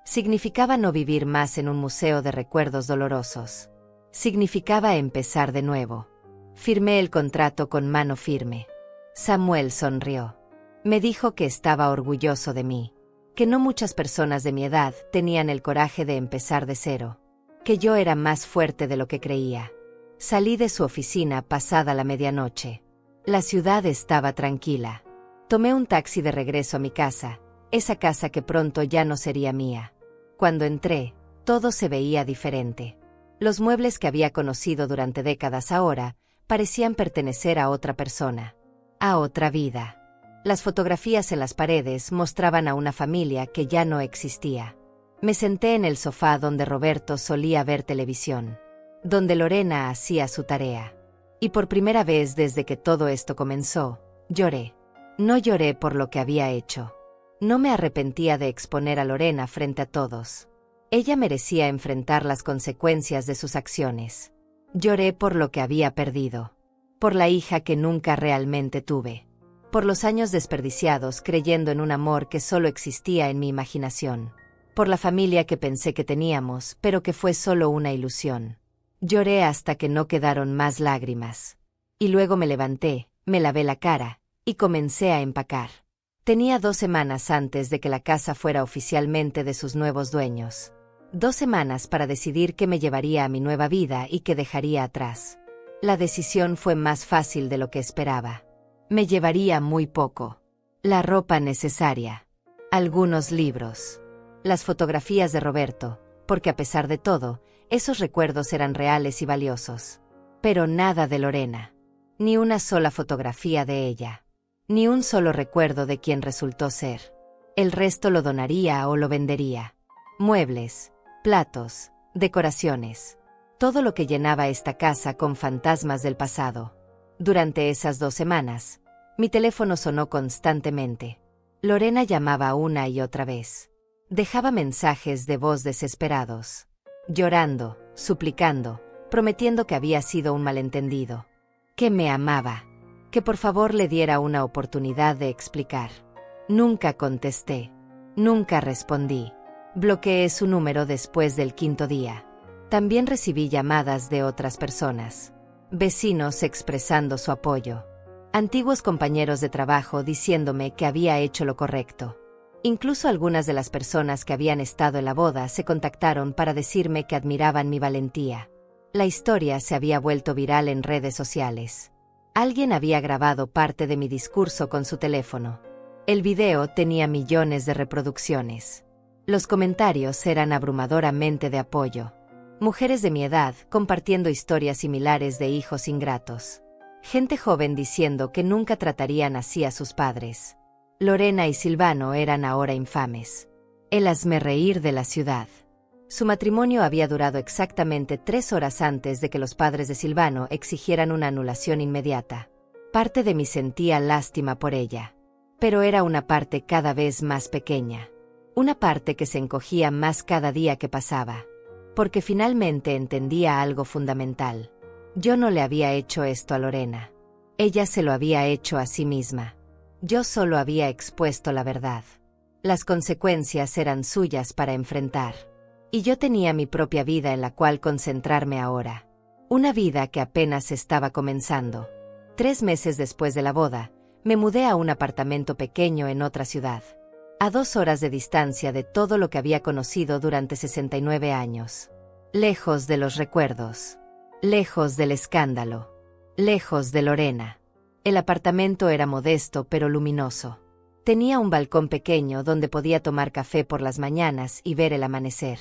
Significaba no vivir más en un museo de recuerdos dolorosos. Significaba empezar de nuevo. Firmé el contrato con mano firme. Samuel sonrió. Me dijo que estaba orgulloso de mí. Que no muchas personas de mi edad tenían el coraje de empezar de cero. Que yo era más fuerte de lo que creía. Salí de su oficina pasada la medianoche. La ciudad estaba tranquila. Tomé un taxi de regreso a mi casa, esa casa que pronto ya no sería mía. Cuando entré, todo se veía diferente. Los muebles que había conocido durante décadas ahora parecían pertenecer a otra persona, a otra vida. Las fotografías en las paredes mostraban a una familia que ya no existía. Me senté en el sofá donde Roberto solía ver televisión, donde Lorena hacía su tarea. Y por primera vez desde que todo esto comenzó, lloré. No lloré por lo que había hecho. No me arrepentía de exponer a Lorena frente a todos. Ella merecía enfrentar las consecuencias de sus acciones. Lloré por lo que había perdido. Por la hija que nunca realmente tuve. Por los años desperdiciados creyendo en un amor que solo existía en mi imaginación. Por la familia que pensé que teníamos, pero que fue solo una ilusión. Lloré hasta que no quedaron más lágrimas. Y luego me levanté, me lavé la cara, y comencé a empacar. Tenía 2 semanas antes de que la casa fuera oficialmente de sus nuevos dueños. 2 semanas para decidir qué me llevaría a mi nueva vida y qué dejaría atrás. La decisión fue más fácil de lo que esperaba. Me llevaría muy poco. La ropa necesaria. Algunos libros. Las fotografías de Roberto, porque a pesar de todo, esos recuerdos eran reales y valiosos. Pero nada de Lorena. Ni una sola fotografía de ella. Ni un solo recuerdo de quien resultó ser. El resto lo donaría o lo vendería. Muebles, platos, decoraciones. todo lo que llenaba esta casa con fantasmas del pasado. Durante esas 2 semanas, mi teléfono sonó constantemente. Lorena llamaba una y otra vez. Dejaba mensajes de voz desesperados, llorando, suplicando, prometiendo que había sido un malentendido, que me amaba, que por favor le diera una oportunidad de explicar. Nunca contesté, nunca respondí. Bloqueé su número después del 5.º día. También recibí llamadas de otras personas, vecinos expresando su apoyo, antiguos compañeros de trabajo diciéndome que había hecho lo correcto. Incluso algunas de las personas que habían estado en la boda se contactaron para decirme que admiraban mi valentía. La historia se había vuelto viral en redes sociales. Alguien había grabado parte de mi discurso con su teléfono. El video tenía millones de reproducciones. Los comentarios eran abrumadoramente de apoyo. Mujeres de mi edad compartiendo historias similares de hijos ingratos. Gente joven diciendo que nunca tratarían así a sus padres. Lorena y Silvano eran ahora infames. El hazmerreír de la ciudad. Su matrimonio había durado exactamente 3 horas antes de que los padres de Silvano exigieran una anulación inmediata. Parte de mí sentía lástima por ella. Pero era una parte cada vez más pequeña. Una parte que se encogía más cada día que pasaba. Porque finalmente entendía algo fundamental. Yo no le había hecho esto a Lorena. Ella se lo había hecho a sí misma. Yo solo había expuesto la verdad. Las consecuencias eran suyas para enfrentar. Y yo tenía mi propia vida en la cual concentrarme ahora. Una vida que apenas estaba comenzando. 3 meses después de la boda, me mudé a un apartamento pequeño en otra ciudad. A 2 horas de distancia de todo lo que había conocido durante 69 años. Lejos de los recuerdos. Lejos del escándalo. Lejos de Lorena. El apartamento era modesto pero luminoso. Tenía un balcón pequeño donde podía tomar café por las mañanas y ver el amanecer.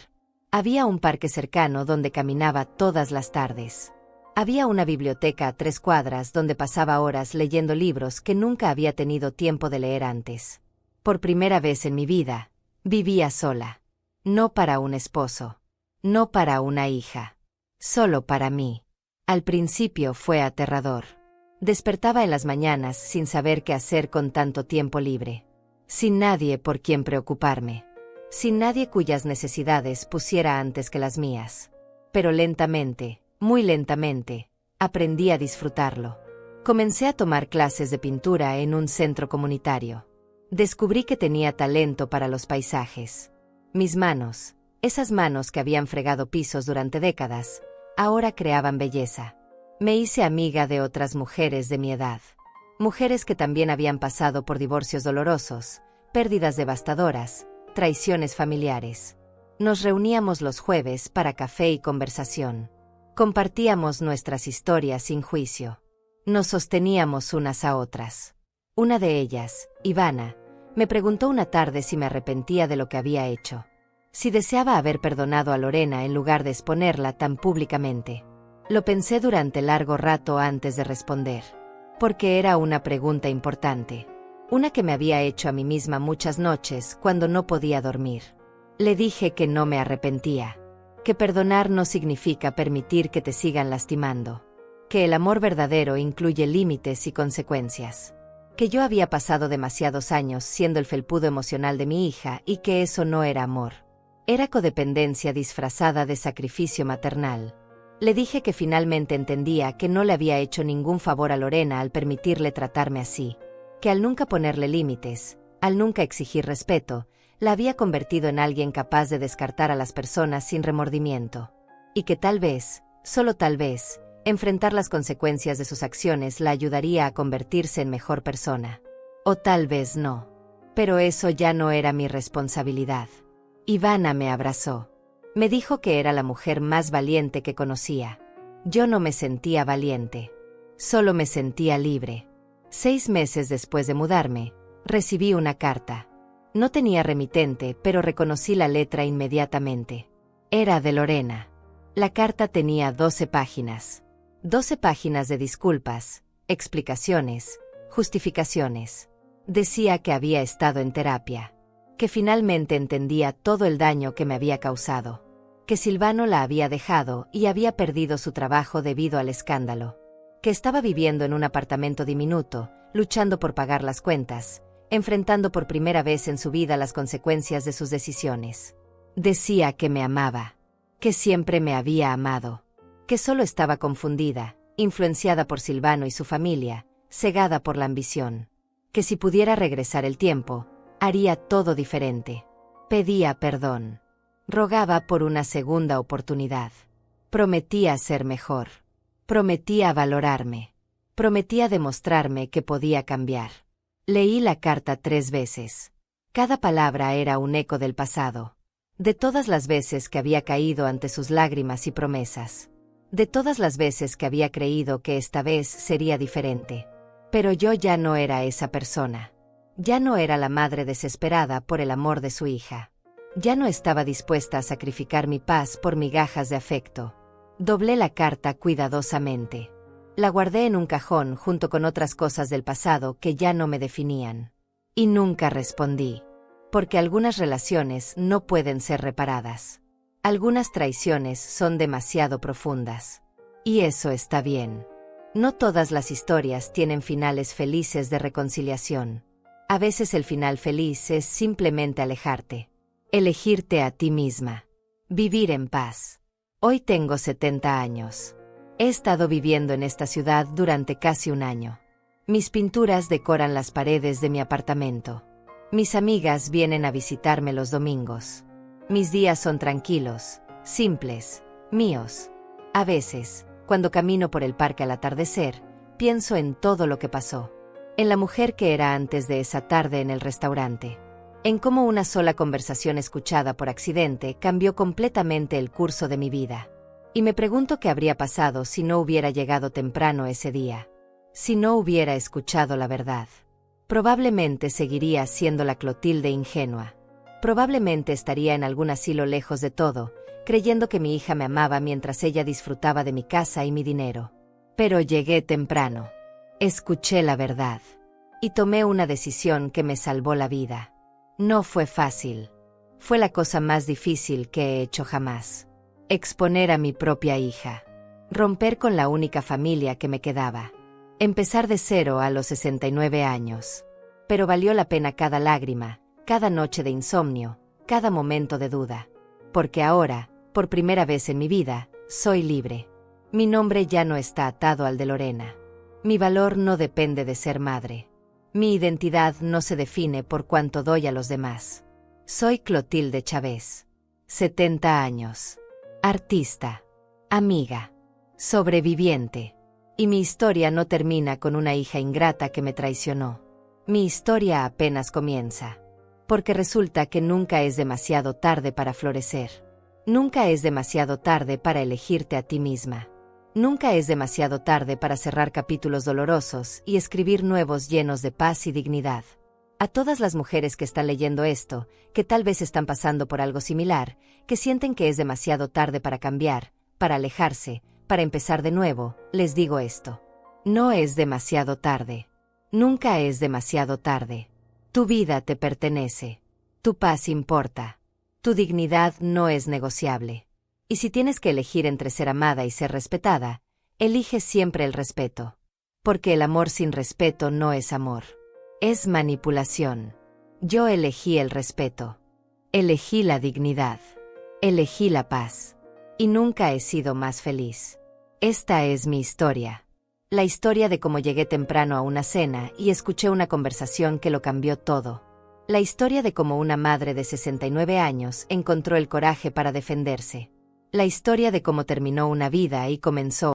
Había un parque cercano donde caminaba todas las tardes. Había una biblioteca a 3 cuadras donde pasaba horas leyendo libros que nunca había tenido tiempo de leer antes. Por primera vez en mi vida, vivía sola. No para un esposo. No para una hija. Solo para mí. Al principio fue aterrador. Despertaba en las mañanas sin saber qué hacer con tanto tiempo libre. Sin nadie por quien preocuparme. Sin nadie cuyas necesidades pusiera antes que las mías. Pero lentamente, muy lentamente, aprendí a disfrutarlo. Comencé a tomar clases de pintura en un centro comunitario. Descubrí que tenía talento para los paisajes. Mis manos, esas manos que habían fregado pisos durante décadas, ahora creaban belleza. Me hice amiga de otras mujeres de mi edad. Mujeres que también habían pasado por divorcios dolorosos, pérdidas devastadoras, traiciones familiares. Nos reuníamos los jueves para café y conversación. Compartíamos nuestras historias sin juicio. Nos sosteníamos unas a otras. Una de ellas, Ivana, me preguntó una tarde si me arrepentía de lo que había hecho. Si deseaba haber perdonado a Lorena en lugar de exponerla tan públicamente. Lo pensé durante largo rato antes de responder. Porque era una pregunta importante. Una que me había hecho a mí misma muchas noches cuando no podía dormir. Le dije que no me arrepentía. Que perdonar no significa permitir que te sigan lastimando. Que el amor verdadero incluye límites y consecuencias. Que yo había pasado demasiados años siendo el felpudo emocional de mi hija y que eso no era amor. Era codependencia disfrazada de sacrificio maternal. Le dije que finalmente entendía que no le había hecho ningún favor a Lorena al permitirle tratarme así. Que al nunca ponerle límites, al nunca exigir respeto, la había convertido en alguien capaz de descartar a las personas sin remordimiento. Y que tal vez, solo tal vez, enfrentar las consecuencias de sus acciones la ayudaría a convertirse en mejor persona. O tal vez no. Pero eso ya no era mi responsabilidad. Ivana me abrazó. Me dijo que era la mujer más valiente que conocía. Yo no me sentía valiente. Solo me sentía libre. 6 meses después de mudarme, recibí una carta. No tenía remitente, pero reconocí la letra inmediatamente. Era de Lorena. La carta tenía 12 páginas. 12 páginas de disculpas, explicaciones, justificaciones. Decía que había estado en terapia. Que finalmente entendía todo el daño que me había causado. que Silvano la había dejado y había perdido su trabajo debido al escándalo, que estaba viviendo en un apartamento diminuto, luchando por pagar las cuentas, enfrentando por primera vez en su vida las consecuencias de sus decisiones. Decía que me amaba, que siempre me había amado, que solo estaba confundida, influenciada por Silvano y su familia, cegada por la ambición, que si pudiera regresar el tiempo, haría todo diferente. Pedía perdón. Rogaba por una segunda oportunidad. Prometía ser mejor. Prometía valorarme. Prometía demostrarme que podía cambiar. Leí la carta 3 veces. Cada palabra era un eco del pasado. De todas las veces que había caído ante sus lágrimas y promesas. De todas las veces que había creído que esta vez sería diferente. Pero yo ya no era esa persona. Ya no era la madre desesperada por el amor de su hija. Ya no estaba dispuesta a sacrificar mi paz por migajas de afecto. Doblé la carta cuidadosamente. La guardé en un cajón junto con otras cosas del pasado que ya no me definían. Y nunca respondí. Porque algunas relaciones no pueden ser reparadas. Algunas traiciones son demasiado profundas. Y eso está bien. No todas las historias tienen finales felices de reconciliación. A veces el final feliz es simplemente alejarte. Elegirte a ti misma. Vivir en paz. Hoy tengo 70 años. He estado viviendo en esta ciudad durante casi un año. Mis pinturas decoran las paredes de mi apartamento. Mis amigas vienen a visitarme los domingos. Mis días son tranquilos, simples, míos. A veces, cuando camino por el parque al atardecer, pienso en todo lo que pasó. En la mujer que era antes de esa tarde en el restaurante. En cómo una sola conversación escuchada por accidente cambió completamente el curso de mi vida. Y me pregunto qué habría pasado si no hubiera llegado temprano ese día. Si no hubiera escuchado la verdad. Probablemente seguiría siendo la Clotilde ingenua. Probablemente estaría en algún asilo lejos de todo, creyendo que mi hija me amaba mientras ella disfrutaba de mi casa y mi dinero. Pero llegué temprano. Escuché la verdad. Y tomé una decisión que me salvó la vida. No fue fácil. Fue la cosa más difícil que he hecho jamás. Exponer a mi propia hija. Romper con la única familia que me quedaba. Empezar de cero a los 69 años. Pero valió la pena cada lágrima, cada noche de insomnio, cada momento de duda. Porque ahora, por primera vez en mi vida, soy libre. Mi nombre ya no está atado al de Lorena. Mi valor no depende de ser madre. Mi identidad no se define por cuánto doy a los demás. Soy Clotilde Chávez. 70 años. Artista. Amiga. Sobreviviente. Y mi historia no termina con una hija ingrata que me traicionó. Mi historia apenas comienza. Porque resulta que nunca es demasiado tarde para florecer. Nunca es demasiado tarde para elegirte a ti misma. Nunca es demasiado tarde para cerrar capítulos dolorosos y escribir nuevos llenos de paz y dignidad. A todas las mujeres que están leyendo esto, que tal vez están pasando por algo similar, que sienten que es demasiado tarde para cambiar, para alejarse, para empezar de nuevo, les digo esto. No es demasiado tarde. Nunca es demasiado tarde. Tu vida te pertenece. Tu paz importa. Tu dignidad no es negociable. Y si tienes que elegir entre ser amada y ser respetada, elige siempre el respeto. Porque el amor sin respeto no es amor. Es manipulación. Yo elegí el respeto. Elegí la dignidad. Elegí la paz. Y nunca he sido más feliz. Esta es mi historia. La historia de cómo llegué temprano a una cena y escuché una conversación que lo cambió todo. La historia de cómo una madre de 69 años encontró el coraje para defenderse. La historia de cómo terminó una vida y comenzó